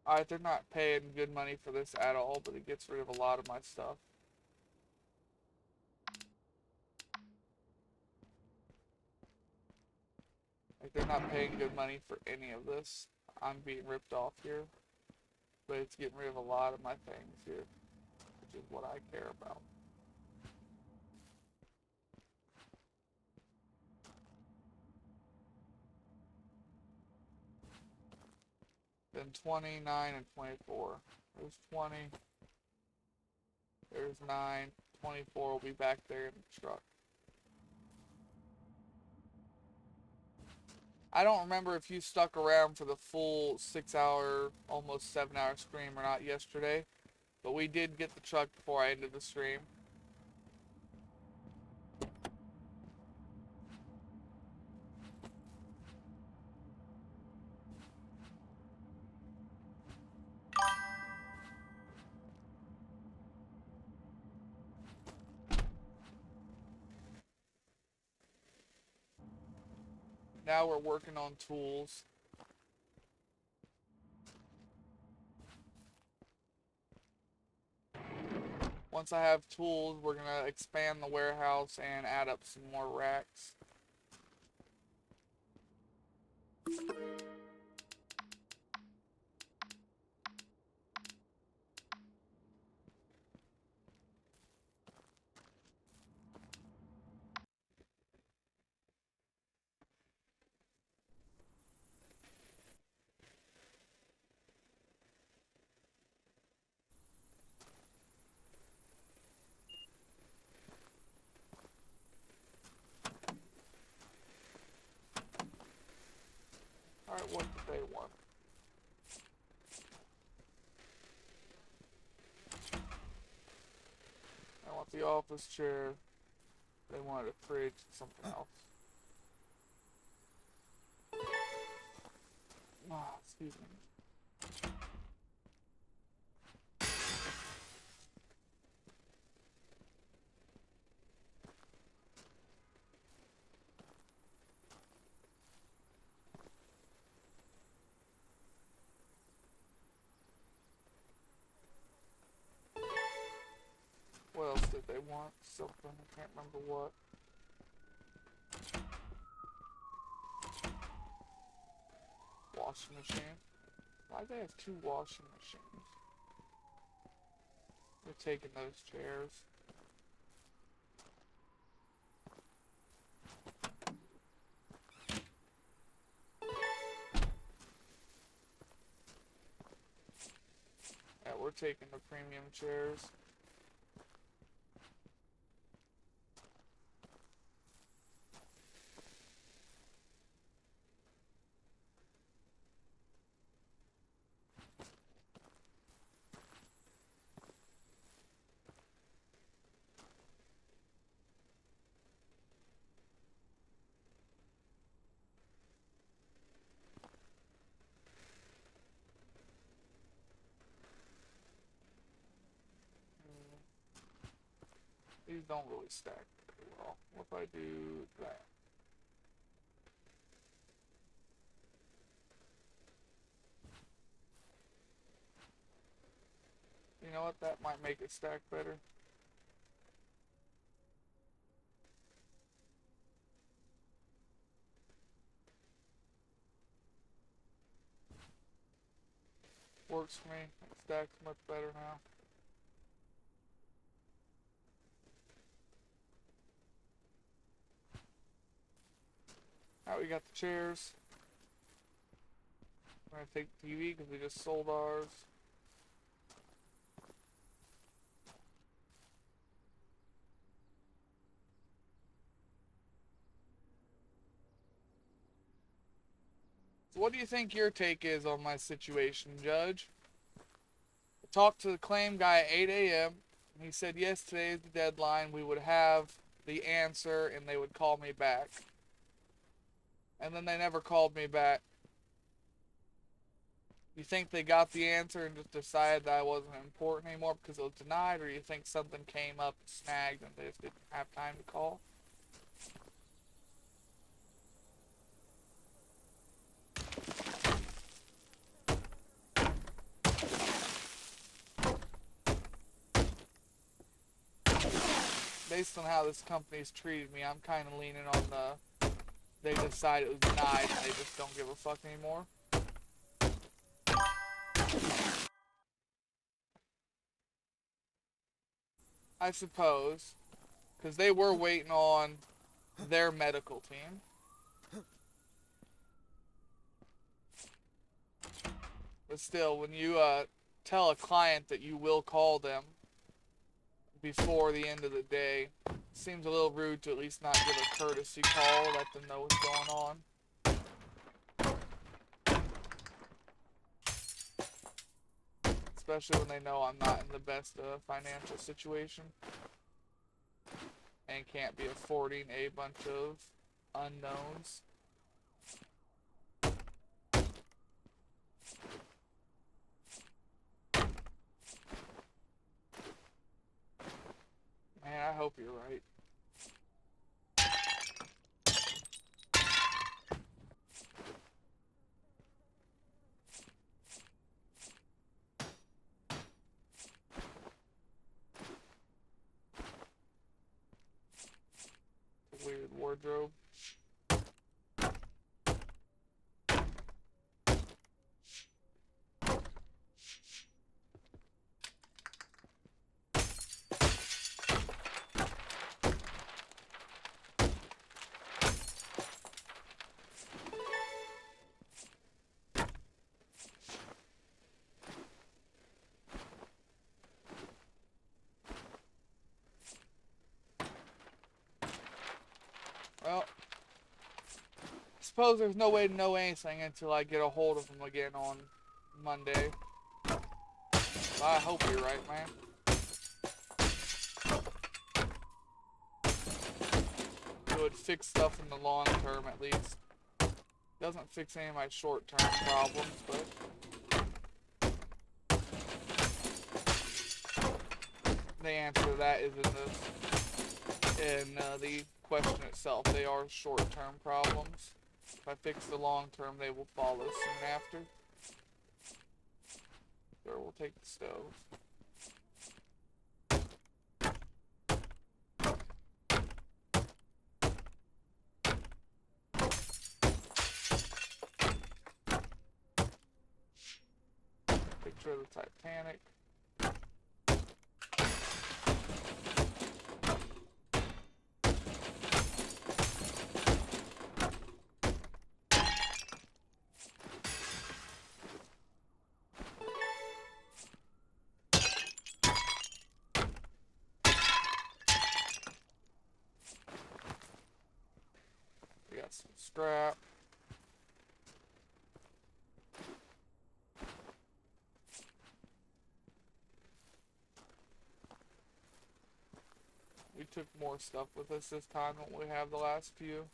Alright, they're not paying good money for this at all, but it gets rid of a lot of my stuff. Like, they're not paying good money for any of this. I'm being ripped off here. But it's getting rid of a lot of my things here, which is what I care about. Then 29 and 24. There's 20. There's 9. 24 will be back there in the truck. I don't remember if you stuck around for the full 6-hour, almost 7-hour stream or not yesterday, but we did get the truck before I ended the stream. Now we're working on tools. Once I have tools, we're going to expand the warehouse and add up some more racks. Alright, what do they want? I want the office chair. They wanted a fridge and something else. Oh, excuse me. What else did they want? Something, I can't remember what. Washing machine. Why do they have 2 washing machines? We're taking those chairs. Yeah, we're taking the premium chairs. These don't really stack very well. What if I do that? You know what? That might make it stack better. Works for me. It stacks much better now. Alright, we got the chairs. I'm gonna take the TV because we just sold ours. So what do you think your take is on my situation, Judge? I talked to the claim guy at 8 a.m. He said yes, today is the deadline. We would have the answer and they would call me back. And then they never called me back. You think they got the answer and just decided that I wasn't important anymore because it was denied, or you think something came up and snagged and they just didn't have time to call? Based on how this company's treated me, I'm kind of leaning on the they decide it was denied and they just don't give a fuck anymore. I suppose, because they were waiting on their medical team. But still, when you tell a client that you will call them before the end of the day, it seems a little rude to at least not give a courtesy call, let them know what's going on. Especially when they know I'm not in the best financial situation and can't be affording a bunch of unknowns. Man, I hope you're right. Weird wardrobe. Well, I suppose there's no way to know anything until I get a hold of them again on Monday. But I hope you're right, man. It would fix stuff in the long term, at least. Doesn't fix any of my short-term problems, but the answer to that is in the question itself. They are short-term problems. If I fix the long-term, they will follow soon after. Sure, we'll take the stove. Picture of the Titanic. We got some scrap. We took more stuff with us this time than we have the last few.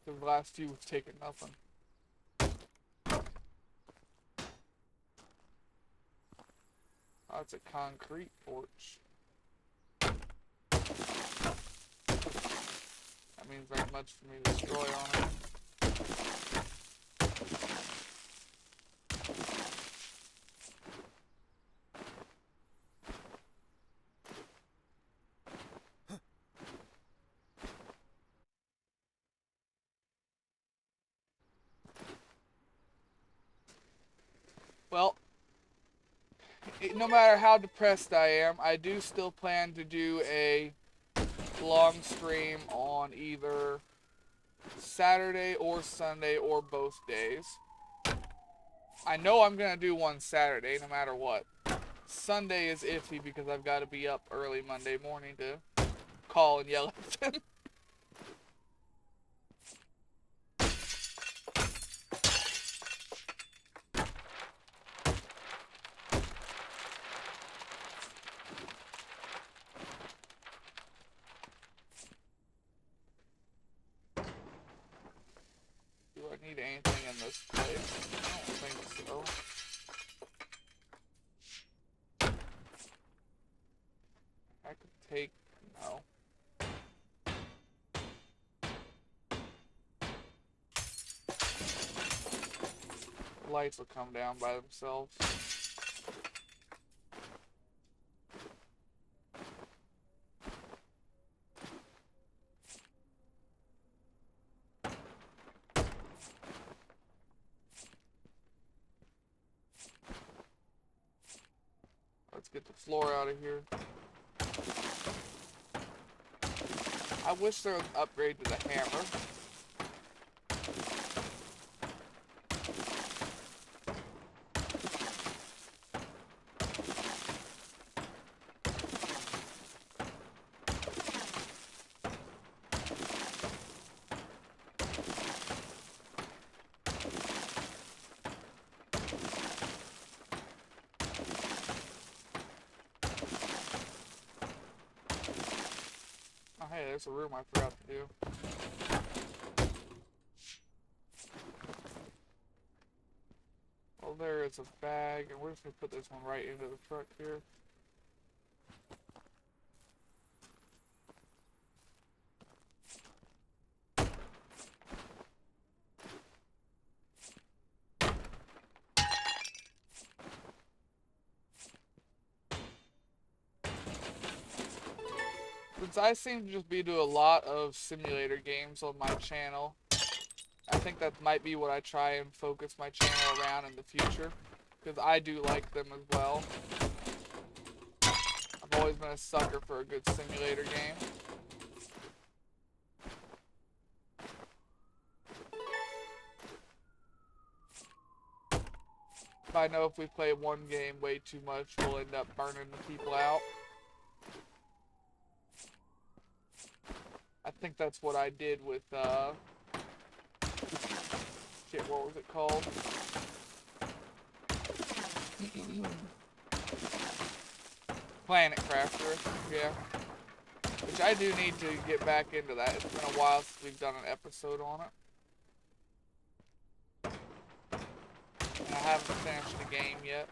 Because the last few we've taken nothing. Oh, it's a concrete porch. That means there ain't much for me to destroy on it. Well, no matter how depressed I am, I do still plan to do a long stream on either Saturday or Sunday or both days. I know I'm going to do one Saturday no matter what. Sunday is iffy because I've got to be up early Monday morning to call and yell at them. anything in this place? I don't think so. I could take... no. The lights will come down by themselves. Let's get the floor out of here. I wish there was an upgrade to the hammer. Oh, hey, there's a room I forgot to do. Well, there is a bag, and we're just gonna put this one right into the truck here. Since I seem to just be doing a lot of simulator games on my channel, I think that might be what I try and focus my channel around in the future, because I do like them as well. I've always been a sucker for a good simulator game. But I know if we play one game way too much, we'll end up burning the people out. I think that's what I did with, shit, what was it called? Planet Crafter, yeah. Which I do need to get back into that. It's been a while since we've done an episode on it. And I haven't finished the game yet.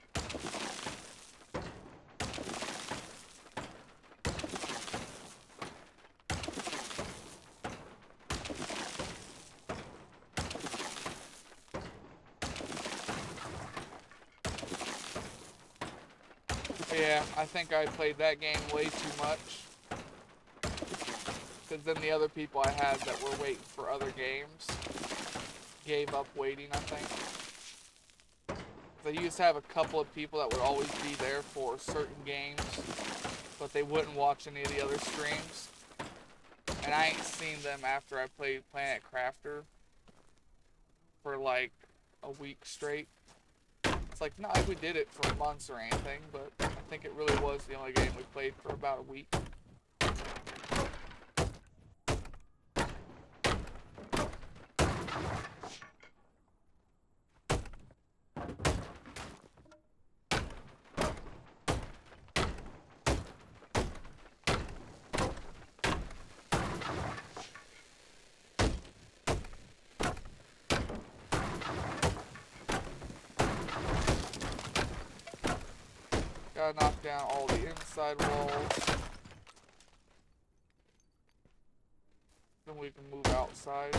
Yeah, I think I played that game way too much. Because then the other people I had that were waiting for other games gave up waiting, I think. I used to have a couple of people that would always be there for certain games, but they wouldn't watch any of the other streams. And I ain't seen them after I played Planet Crafter for like a week straight. It's like, not like we did it for months or anything, but I think it really was the only game we played for about a week. Gotta knock down all the inside walls. Then we can move outside.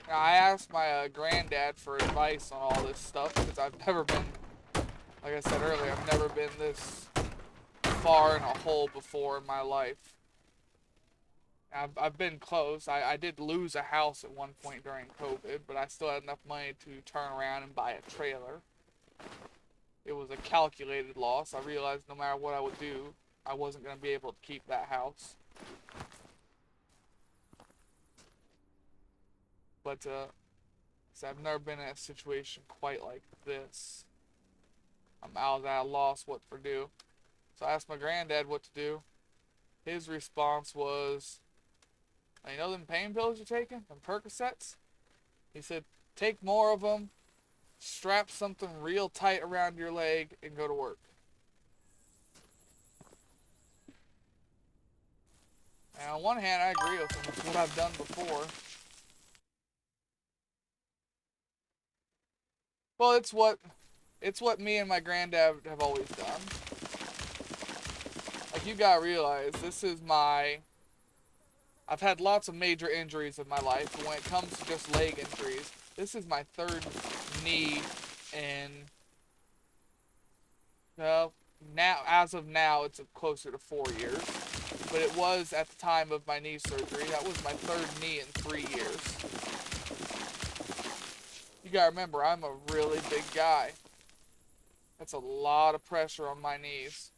I asked my granddad for advice on all this stuff because I've never been, like I said earlier, I've never been this far in a hole before in my life. I've been close. I did lose a house at one point during COVID, but I still had enough money to turn around and buy a trailer. It was a calculated loss. I realized no matter what I would do, I wasn't going to be able to keep that house. But, so I've never been in a situation quite like this. I'm out at a loss what to do. So I asked my granddad what to do. His response was, you know them pain pills you're taking? Them Percocets? He said, take more of them, strap something real tight around your leg, and go to work. And on one hand, I agree with him. It's what I've done before. Well, it's what me and my granddad have always done. Like, you gotta realize, I've had lots of major injuries in my life, but when it comes to just leg injuries, this is my third knee in, well, now, as of now, it's closer to 4 years. But it was, at the time of my knee surgery, that was my third knee in 3 years. You gotta remember, I'm a really big guy. That's a lot of pressure on my knees.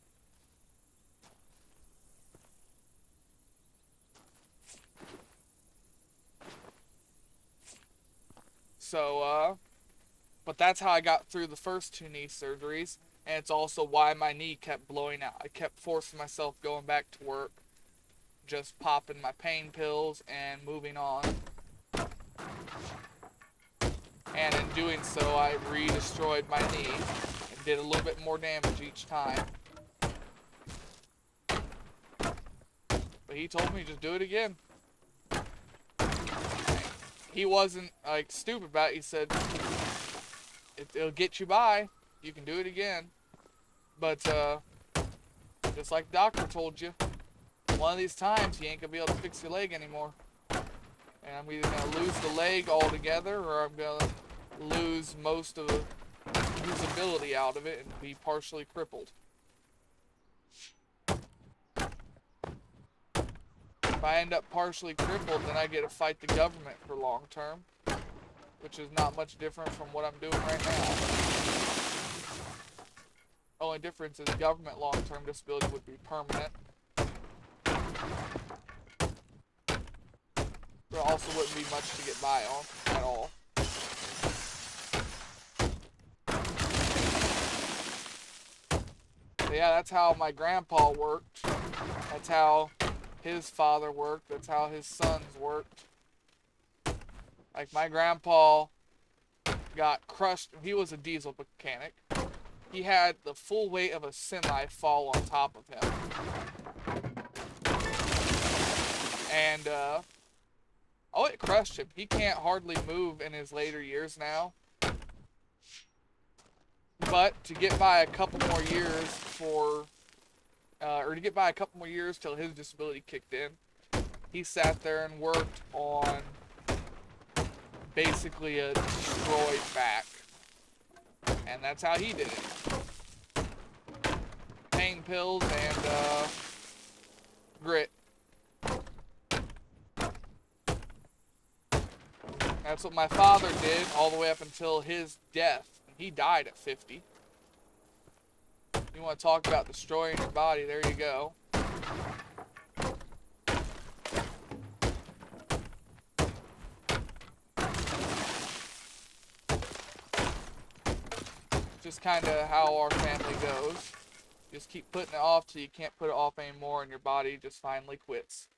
So, but that's how I got through the first 2 knee surgeries, and it's also why my knee kept blowing out. I kept forcing myself going back to work, just popping my pain pills and moving on. And in doing so, I re-destroyed my knee and did a little bit more damage each time. But he told me just do it again. He wasn't like stupid about it. He said it'll get you by. You can do it again. But just like the doctor told you, one of these times you ain't gonna be able to fix your leg anymore. And I'm either gonna lose the leg altogether, or I'm gonna lose most of the usability out of it and be partially crippled. If I end up partially crippled, then I get to fight the government for long term, which is not much different from what I'm doing right now. Only difference is government long-term disability would be permanent. There also wouldn't be much to get by on at all. But yeah, that's how my grandpa worked. That's how his father worked. That's how his sons worked. Like, my grandpa got crushed. He was a diesel mechanic. He had the full weight of a semi fall on top of him. And, it crushed him. He can't hardly move in his later years now. But to get by a couple more years to get by a couple more years till his disability kicked in, he sat there and worked on basically a destroyed back. And that's how he did it. Pain pills and grit. That's what my father did all the way up until his death. He died at 50. You want to talk about destroying your body, there you go. Just kind of how our family goes. Just keep putting it off till you can't put it off anymore and your body just finally quits.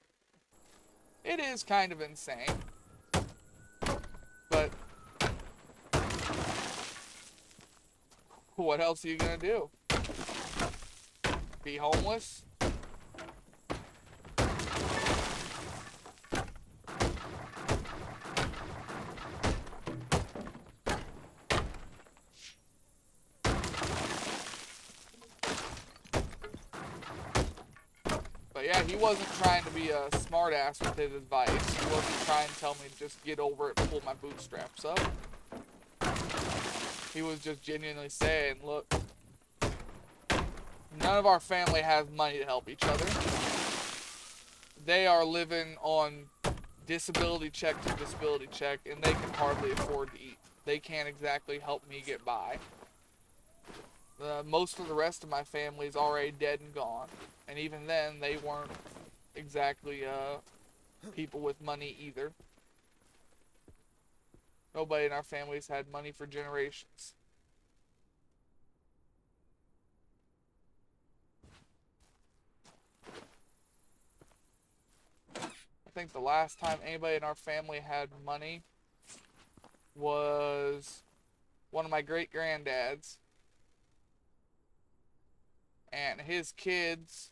It is kind of insane. But what else are you gonna do? Be homeless? But yeah, he wasn't trying to be a smartass with his advice. He wasn't trying to tell me to just get over it and pull my bootstraps up. He was just genuinely saying, look, none of our family has money to help each other. They are living on disability check to disability check, and they can hardly afford to eat. They can't exactly help me get by. Most of the rest of my family is already dead and gone. And even then, they weren't exactly people with money either. Nobody in our families had money for generations. I think the last time anybody in our family had money was one of my great-granddads. And his kids,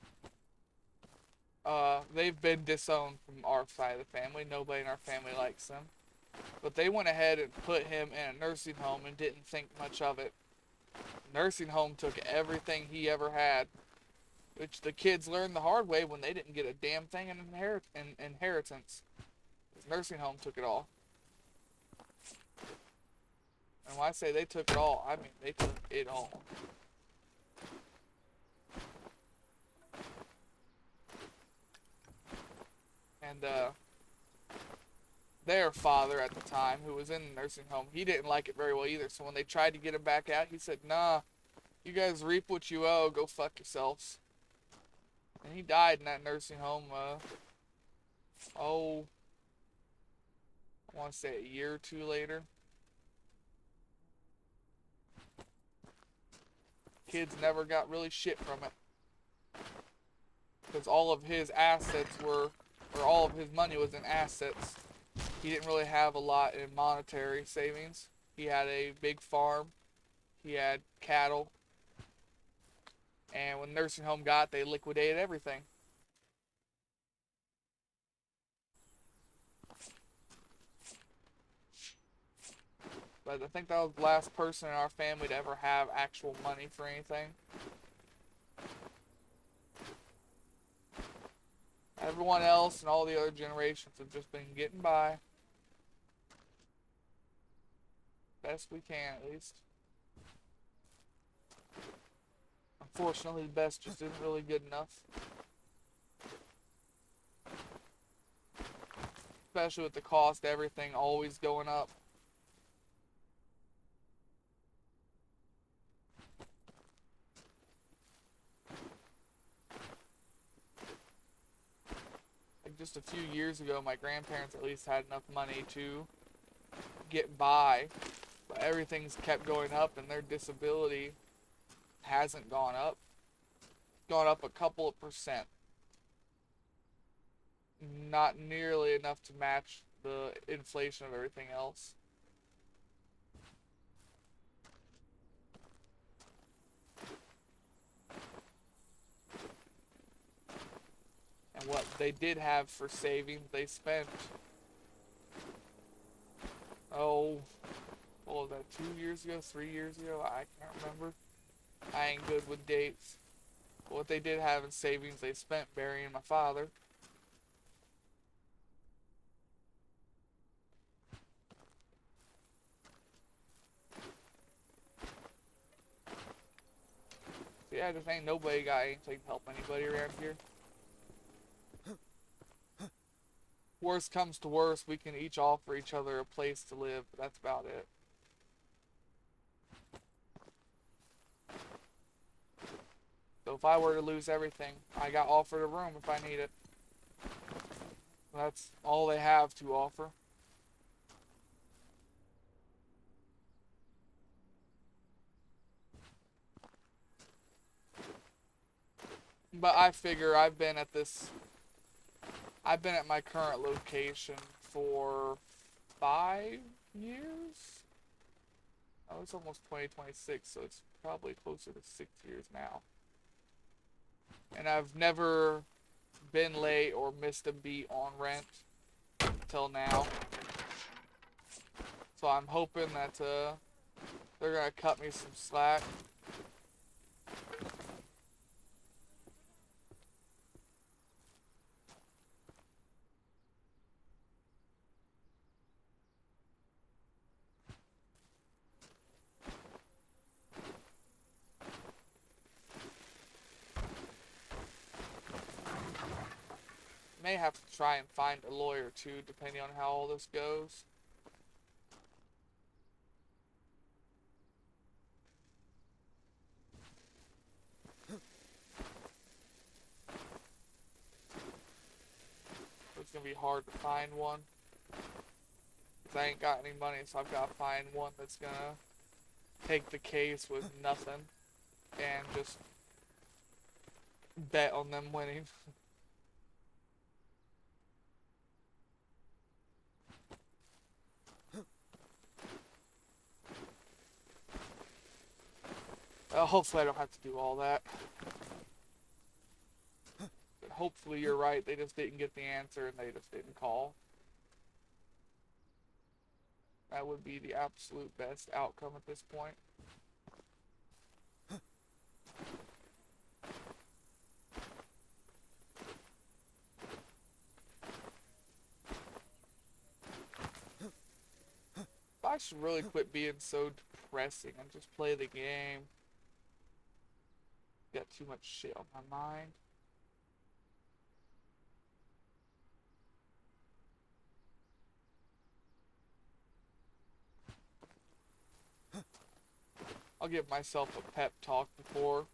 they've been disowned from our side of the family. Nobody in our family likes them. But they went ahead and put him in a nursing home and didn't think much of it. The nursing home took everything he ever had, which the kids learned the hard way when they didn't get a damn thing in inheritance. The nursing home took it all. And when I say they took it all, I mean they took it all. And their father at the time, who was in the nursing home, he didn't like it very well either. So when they tried to get him back out, he said, nah, you guys reap what you owe, go fuck yourselves. And he died in that nursing home, I want to say a year or two later. Kids never got really shit from it. Because all of his assets were, or all of his money was in assets. He didn't really have a lot in monetary savings. He had a big farm. He had cattle. And when the nursing home got, they liquidated everything. But I think that was the last person in our family to ever have actual money for anything. Everyone else and all the other generations have just been getting by. Best we can, at least. Unfortunately, the best just isn't really good enough. Especially with the cost of everything always going up. Like just a few years ago, my grandparents at least had enough money to get by. But everything's kept going up and their disability hasn't gone up. It's gone up a couple of percent. Not nearly enough to match the inflation of everything else. And what they did have for savings, they spent, what was that, 2 years ago, 3 years ago? I can't remember. I ain't good with dates. But what they did have in savings, they spent burying my father. So yeah, just ain't nobody got anything to help anybody around here. Worst comes to worst, we can each offer each other a place to live, but that's about it. So if I were to lose everything, I got offered a room if I need it. That's all they have to offer. But I figure I've been at my current location for 5 years? Oh, it's almost 2026, so it's probably closer to 6 years now. And I've never been late or missed a beat on rent till now. So I'm hoping that they're gonna cut me some slack. may have to try and find a lawyer too, depending on how all this goes. It's gonna be hard to find one. Cause I ain't got any money, so I've gotta find one that's gonna take the case with nothing and just bet on them winning. Hopefully I don't have to do all that. But hopefully you're right, they just didn't get the answer and they just didn't call. That would be the absolute best outcome at this point. I should really quit being so depressing and just play the game. Got too much shit on my mind. I'll give myself a pep talk before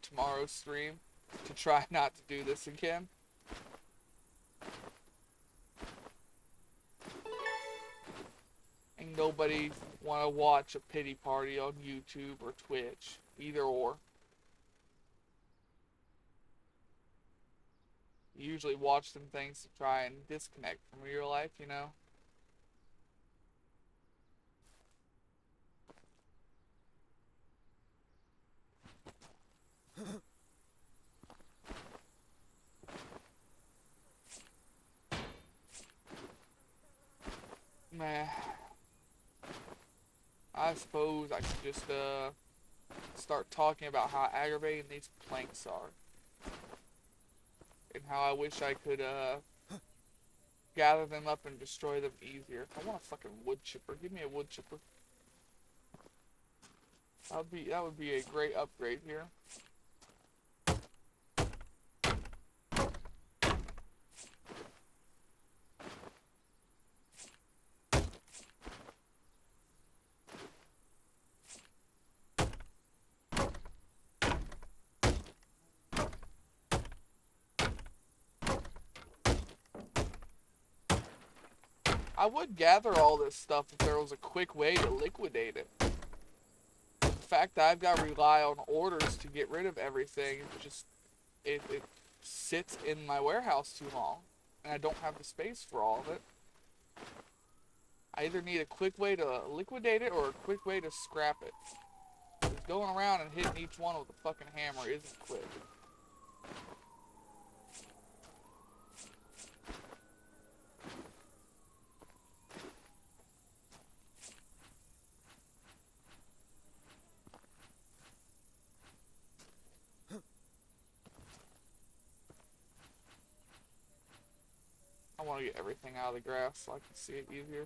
tomorrow's stream to try not to do this again. Ain't nobody want to watch a pity party on YouTube or Twitch. Either or. You usually watch some things to try and disconnect from real life, you know? Meh. I suppose I could just start talking about how aggravating these planks are. And how I wish I could gather them up and destroy them easier. I want a fucking wood chipper. Give me a wood chipper. That would be a great upgrade here. I would gather all this stuff if there was a quick way to liquidate it. The fact that I've got to rely on orders to get rid of everything, it sits in my warehouse too long, and I don't have the space for all of it. I either need a quick way to liquidate it or a quick way to scrap it. Just going around and hitting each one with a fucking hammer isn't quick. I want to get everything out of the grass so I can see it easier.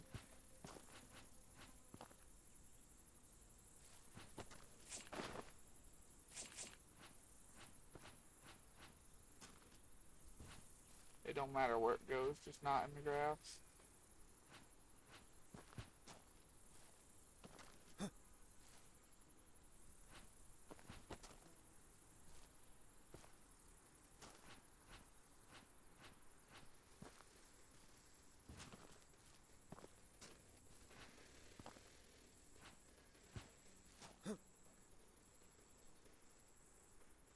It don't matter where it goes, just not in the grass.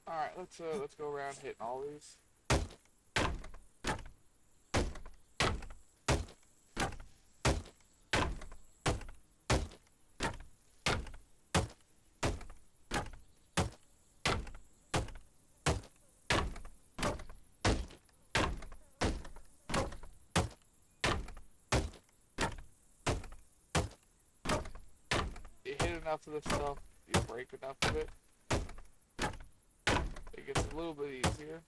Alright, let's go around hitting all these. You hit enough of this stuff, you break enough of it. It gets a little bit easier.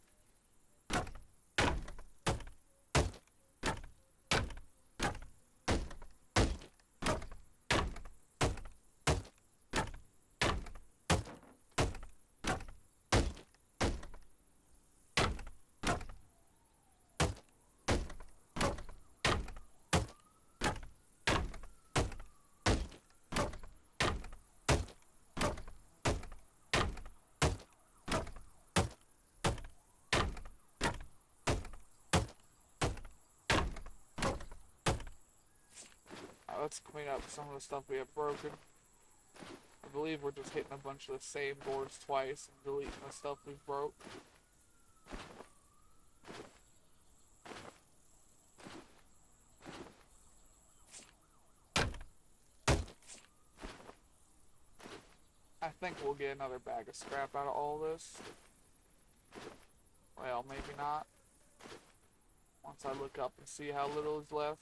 let's clean up some of the stuff we have broken. I believe we're just hitting a bunch of the same boards twice and deleting the stuff we broke. I think we'll get another bag of scrap out of all this. Well, maybe not. Once I look up and see how little is left.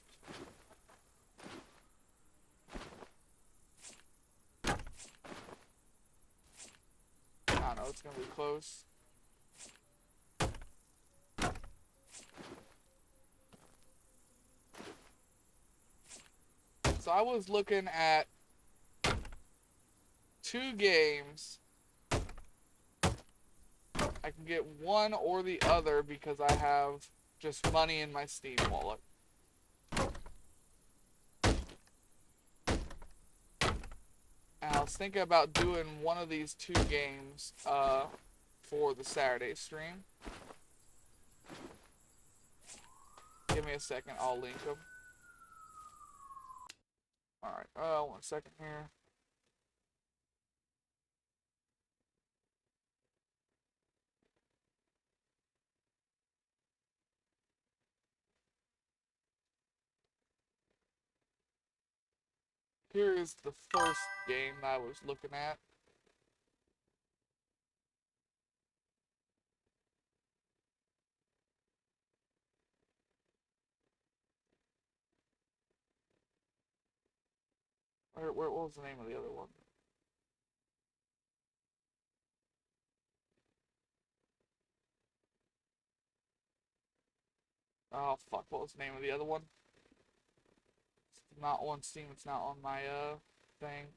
I don't know, it's gonna be close. So I was looking at 2 games. I can get one or the other because I have just money in my Steam wallet. And I was thinking about doing one of these 2 games for the Saturday stream. Give me a second, I'll link them. Alright, 1 second here. Here is the first game I was looking at. What was the name of the other one? Oh, fuck, what was the name of the other one? It's not on Steam, it's not on my, thing.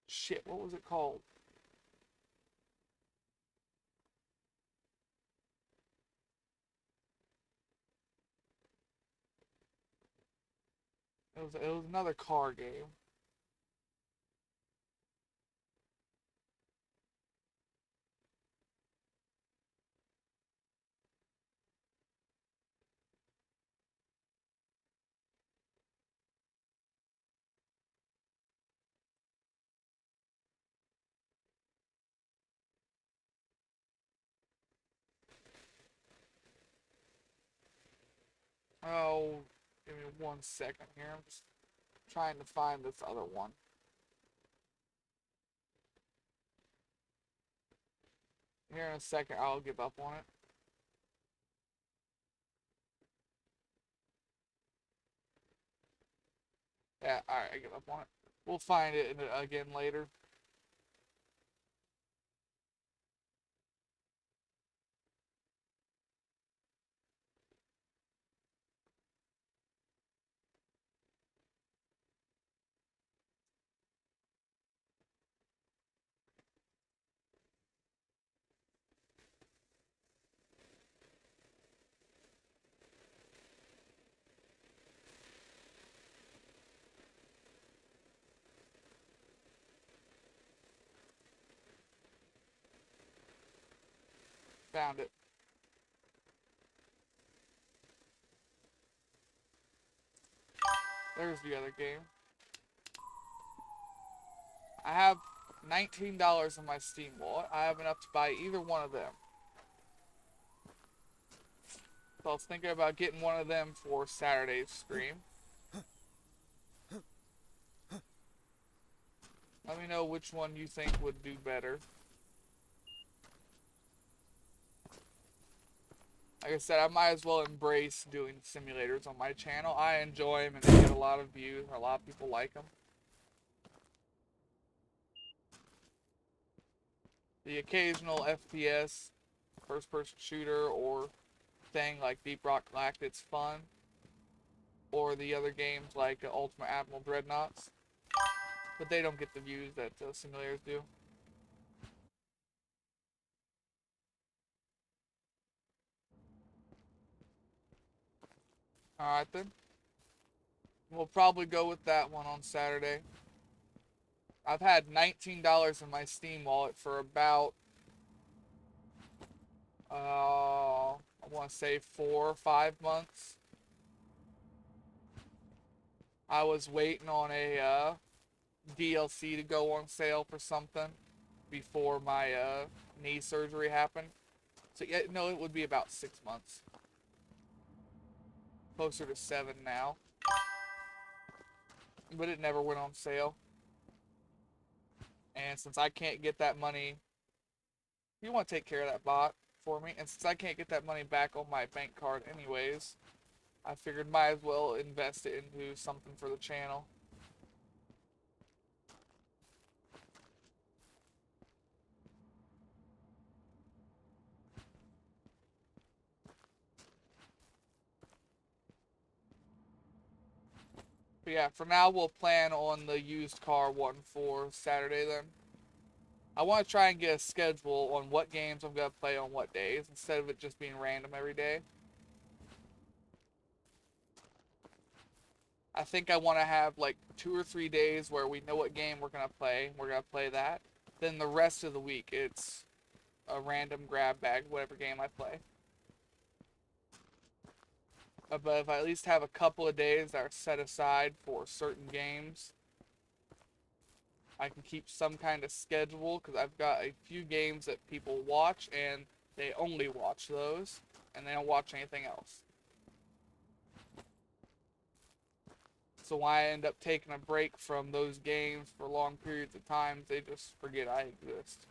Shit, what was it called? It was another car game. Oh, give me 1 second here. I'm just trying to find this other one. Here in a second, I'll give up on it. Yeah, alright, I give up on it. We'll find it again later. Found it. There's the other game. I have $19 in my Steam wallet. I have enough to buy either one of them. So I was thinking about getting one of them for Saturday's stream. Let me know which one you think would do better. Like I said, I might as well embrace doing simulators on my channel. I enjoy them and they get a lot of views. A lot of people like them. The occasional FPS, first-person shooter, or thing like Deep Rock Galactic's fun. Or the other games like Ultimate Admiral Dreadnoughts. But they don't get the views that simulators do. Alright then. We'll probably go with that one on Saturday. I've had $19 in my Steam wallet for about, I want to say 4 or 5 months. I was waiting on a DLC to go on sale for something before my knee surgery happened. So yeah, no, it would be about 6 months. Closer to 7 now. But it never went on sale. And since I can't get that money, you want to take care of that bot for me. And since I can't get that money back on my bank card anyways, I figured might as well invest it into something for the channel. But yeah, for now we'll plan on the used car one for Saturday then. I want to try and get a schedule on what games I'm going to play on what days instead of it just being random every day. I think I want to have like 2 or 3 days where we know what game we're going to play. We're going to play that. Then the rest of the week, it's a random grab bag, whatever game I play. But if I at least have a couple of days that are set aside for certain games, I can keep some kind of schedule because I've got a few games that people watch and they only watch those and they don't watch anything else. So when I end up taking a break from those games for long periods of time, they just forget I exist.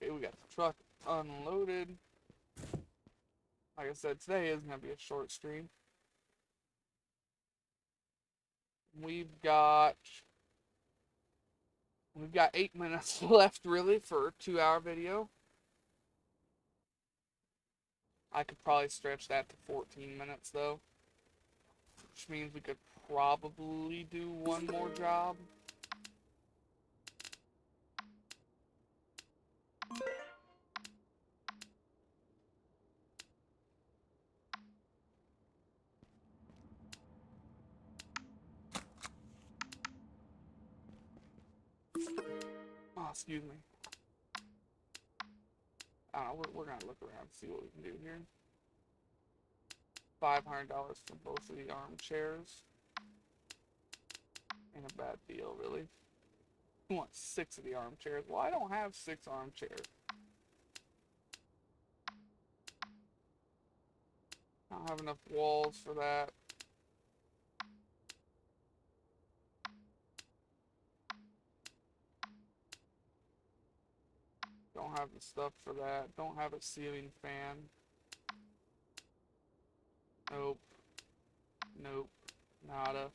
Okay, we got the truck unloaded. Like I said, today is going to be a short stream. We've got 8 minutes left really for a 2-hour video. I could probably stretch that to 14 minutes though, which means we could probably do one more job. Oh, excuse me. I don't know, we're gonna look around and see what we can do here. $500 for both of the armchairs. Ain't a bad deal, really. Who wants 6 of the armchairs? Well, I don't have 6 armchairs. I don't have enough walls for that. Don't have the stuff for that. Don't have a ceiling fan. Nope. Nope. Nada.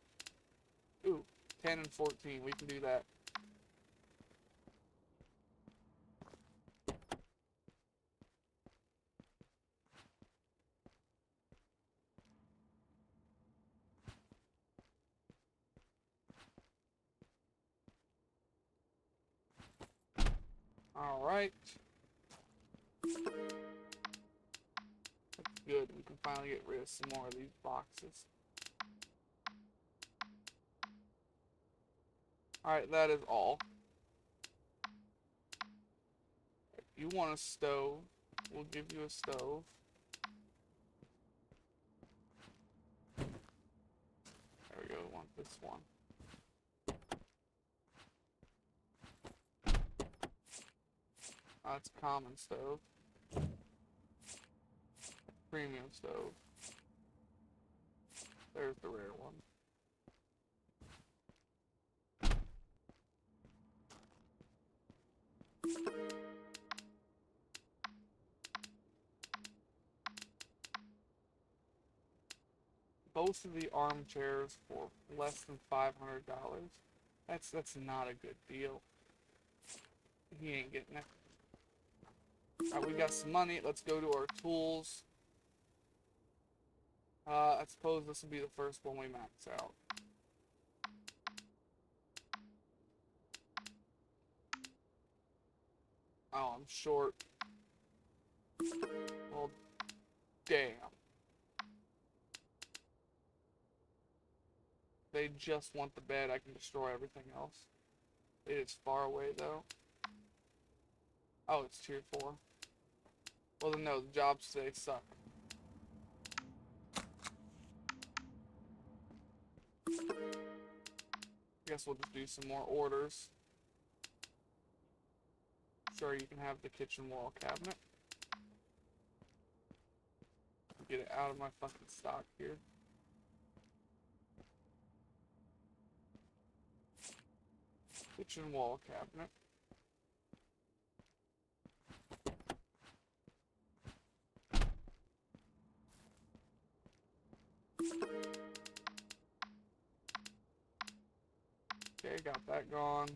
Ooh, 10 and 14. We can do that. Alright. That's good. We can finally get rid of some more of these boxes. Alright, that is all. If you want a stove, we'll give you a stove. There we go, we want this one. That's a common stove. Premium stove. There's the rare one. Both of the armchairs for less than $500. That's not a good deal. He ain't getting it. Alright, we got some money. Let's go to our tools. I suppose this will be the first one we max out. Oh, I'm short. Well, damn. They just want the bed. I can destroy everything else. It is far away, though. Oh, it's tier 4. Well, then no, the jobs today suck. Guess we'll just do some more orders. Sure, you can have the kitchen wall cabinet. Get it out of my fucking stock here. Kitchen wall cabinet. Okay, got that gone.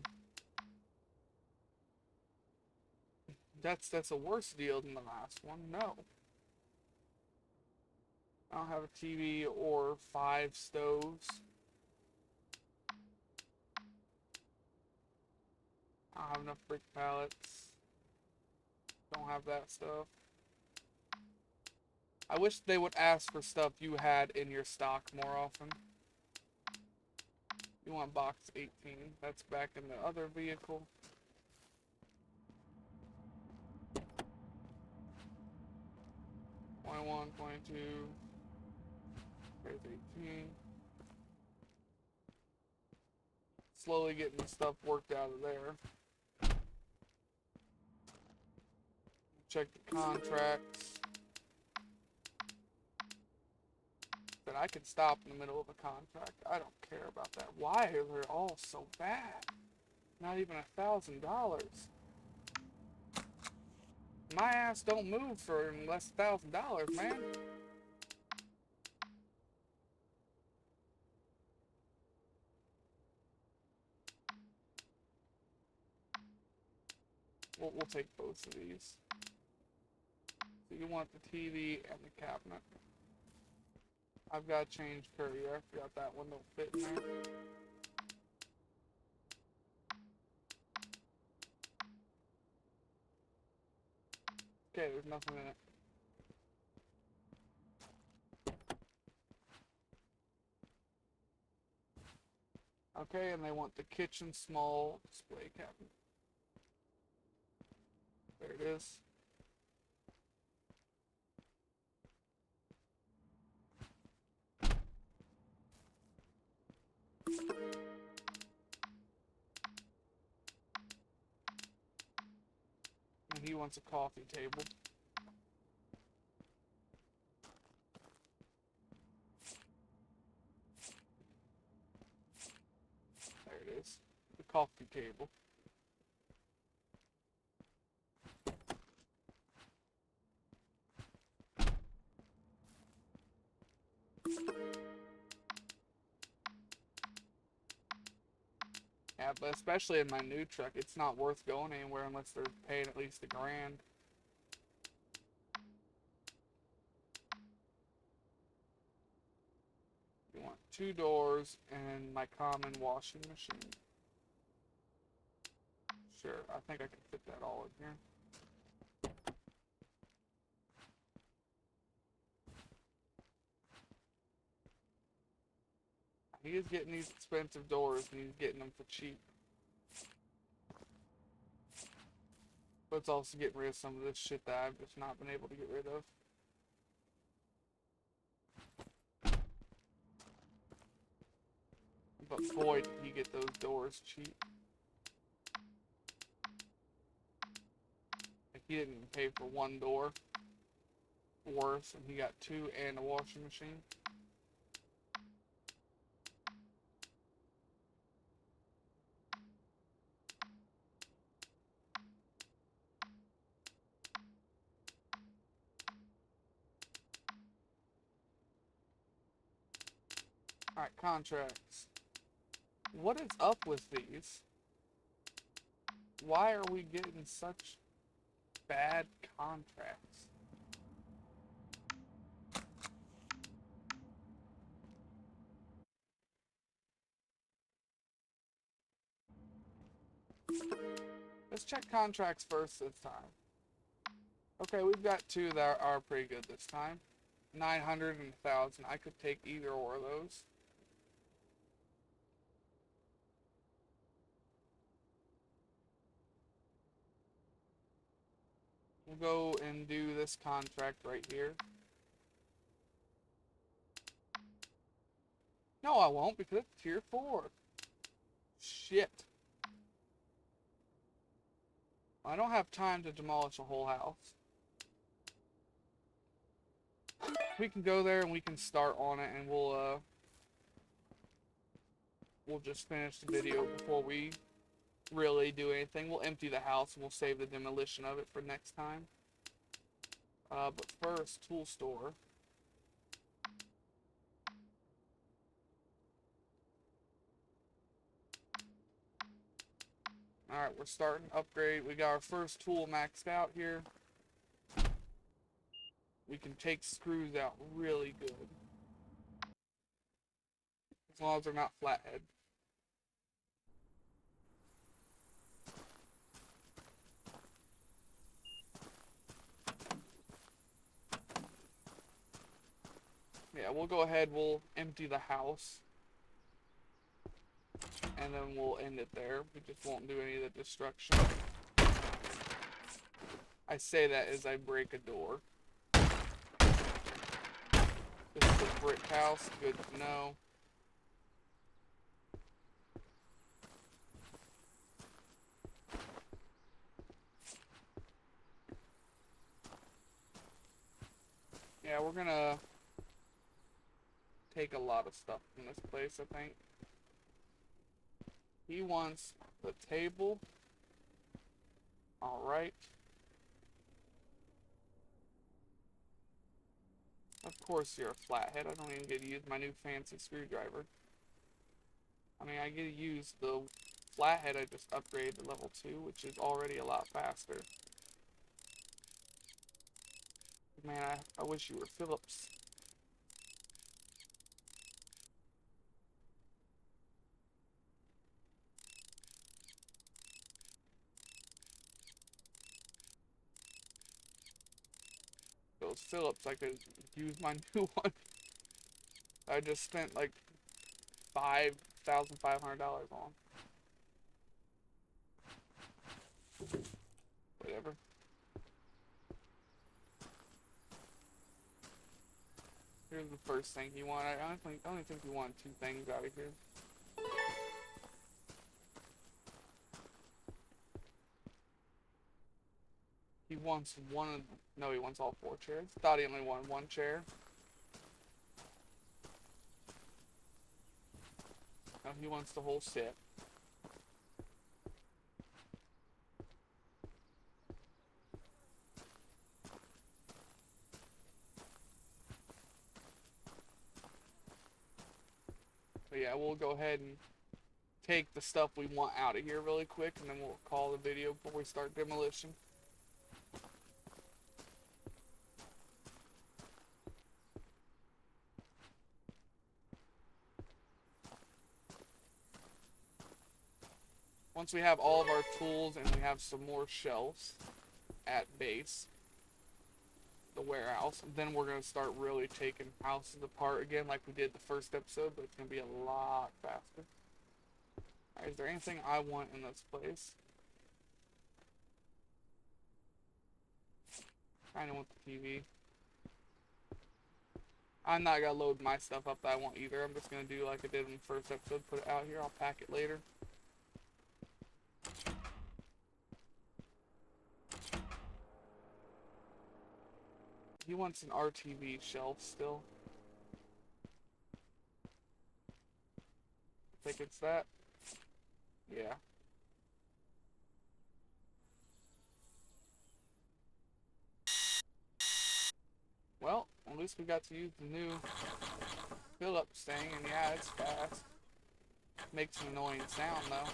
That's a worse deal than the last one. No. I don't have a TV or 5 stoves. I don't have enough brick pallets. Don't have that stuff. I wish they would ask for stuff you had in your stock more often. You want box 18. That's back in the other vehicle. '21, '22. There's 18. Slowly getting the stuff worked out of there. Check the contracts. But I could stop in the middle of a contract. I don't care about that. Why are they all so bad? Not even $1,000. My ass don't move for less than $1,000, man. We'll take both of these. So you want the TV and the cabinet. I've got to change courier. I forgot that one don't fit in there. Okay, there's nothing in it. Okay, and they want the kitchen small display cabinet. There it is. And he wants a coffee table. There it is. The coffee table. Yeah, but especially in my new truck, it's not worth going anywhere unless they're paying at least $1,000. You want 2 doors and my common washing machine. Sure, I think I can fit that all in here. He is getting these expensive doors and he's getting them for cheap. But it's also getting rid of some of this shit that I've just not been able to get rid of. But boy, did he get those doors cheap. Like, he didn't even pay for 1 door worth, and he got 2 and a washing machine. Alright, contracts. What is up with these? Why are we getting such bad contracts? Let's check contracts first this time. Okay, we've got two that are pretty good this time. 900 and 1,000. I could take either or of those. We'll go and do this contract right here. No, I won't because it's tier 4. Shit. I don't have time to demolish a whole house. We can go there and we can start on it, and we'll just finish the video before we really do anything. We'll empty the house and we'll save the demolition of it for next time. But first, tool store. Alright, we're starting to upgrade. We got our first tool maxed out here. We can take screws out really good. As long as they're not flathead. Yeah, we'll go ahead, we'll empty the house. And then we'll end it there. We just won't do any of the destruction. I say that as I break a door. This is a brick house, good to know. Yeah, we're gonna take a lot of stuff from this place, I think. He wants the table. Alright. Of course you're a flathead. I don't even get to use my new fancy screwdriver. I mean, I get to use the flathead I just upgraded to level 2, which is already a lot faster. Man, I wish you were Phillips. If it was Phillips, I could use my new one. I just spent like $5,500 on. Whatever. Here's the first thing you want. I only think you want 2 things out of here. He wants one. No, he wants all 4 chairs. Thought he only wanted 1 chair. No, he wants the whole set. But yeah, we'll go ahead and take the stuff we want out of here really quick, and then we'll call the video before we start demolition. Once we have all of our tools and we have some more shelves at base, the warehouse, then we're going to start really taking houses apart again like we did the first episode, but it's going to be a lot faster. Alright, is there anything I want in this place? I don't want the TV. I'm not going to load my stuff up that I want either. I'm just going to do like I did in the first episode, put it out here, I'll pack it later. He wants an RTV shelf still. I think it's that. Yeah. Well, at least we got to use the new Phillips thing, and yeah, it's fast. Makes an annoying sound though.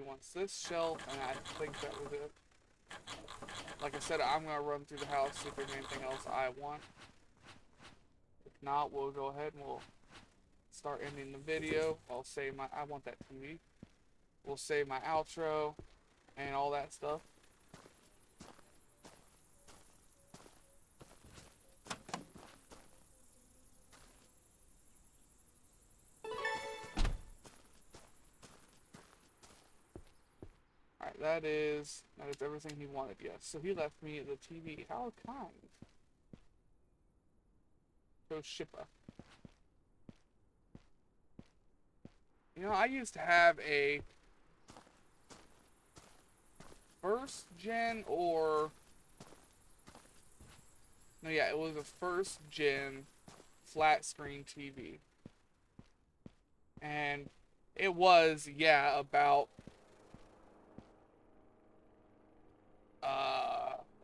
wants this shelf, and I think that was it. Like I said, I'm gonna run through the house, see if there's anything else I want. If not, we'll go ahead and we'll start ending the video. I want that to me. We'll save my outro and all that stuff. Alright, that is everything he wanted, yes. So he left me the TV. How kind. Go Shippa. You know, I used to have a first gen or... No, yeah, it was a first gen flat screen TV. And it was, yeah, about...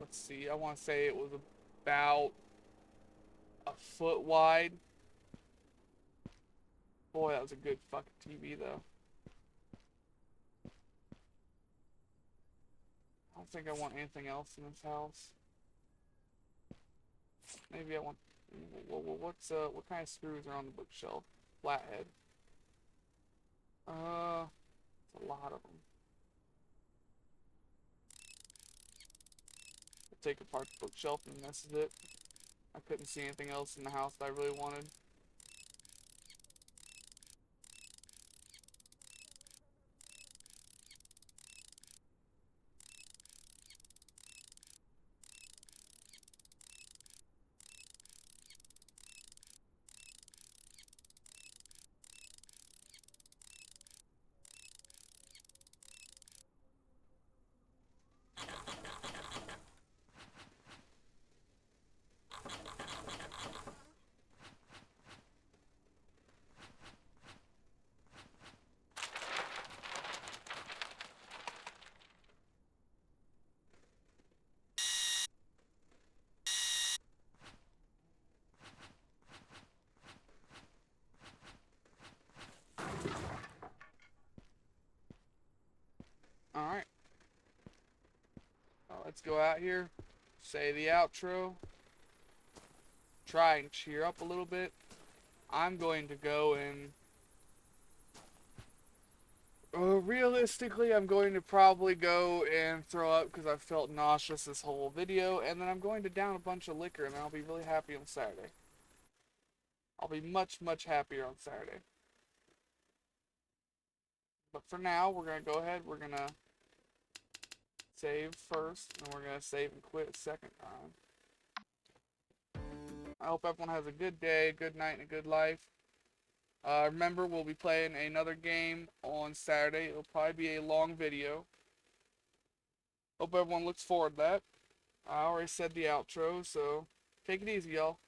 let's see, I want to say it was about a foot wide. Boy, that was a good fucking TV, though. I don't think I want anything else in this house. Maybe I want... what kind of screws are on the bookshelf? Flathead. It's a lot of them. I'll take apart the bookshelf and this is it. I couldn't see anything else in the house that I really wanted. Alright. Let's go out here. Say the outro. Try and cheer up a little bit. I'm going to go and... realistically, I'm going to probably go and throw up because I felt nauseous this whole video. And then I'm going to down a bunch of liquor and I'll be really happy on Saturday. I'll be much, much happier on Saturday. But for now, we're going to go ahead. We're going to save first. And we're going to save and quit second time. I hope everyone has a good day, good night, and a good life. Remember, we'll be playing another game on Saturday. It'll probably be a long video. Hope everyone looks forward to that. I already said the outro, so take it easy, y'all.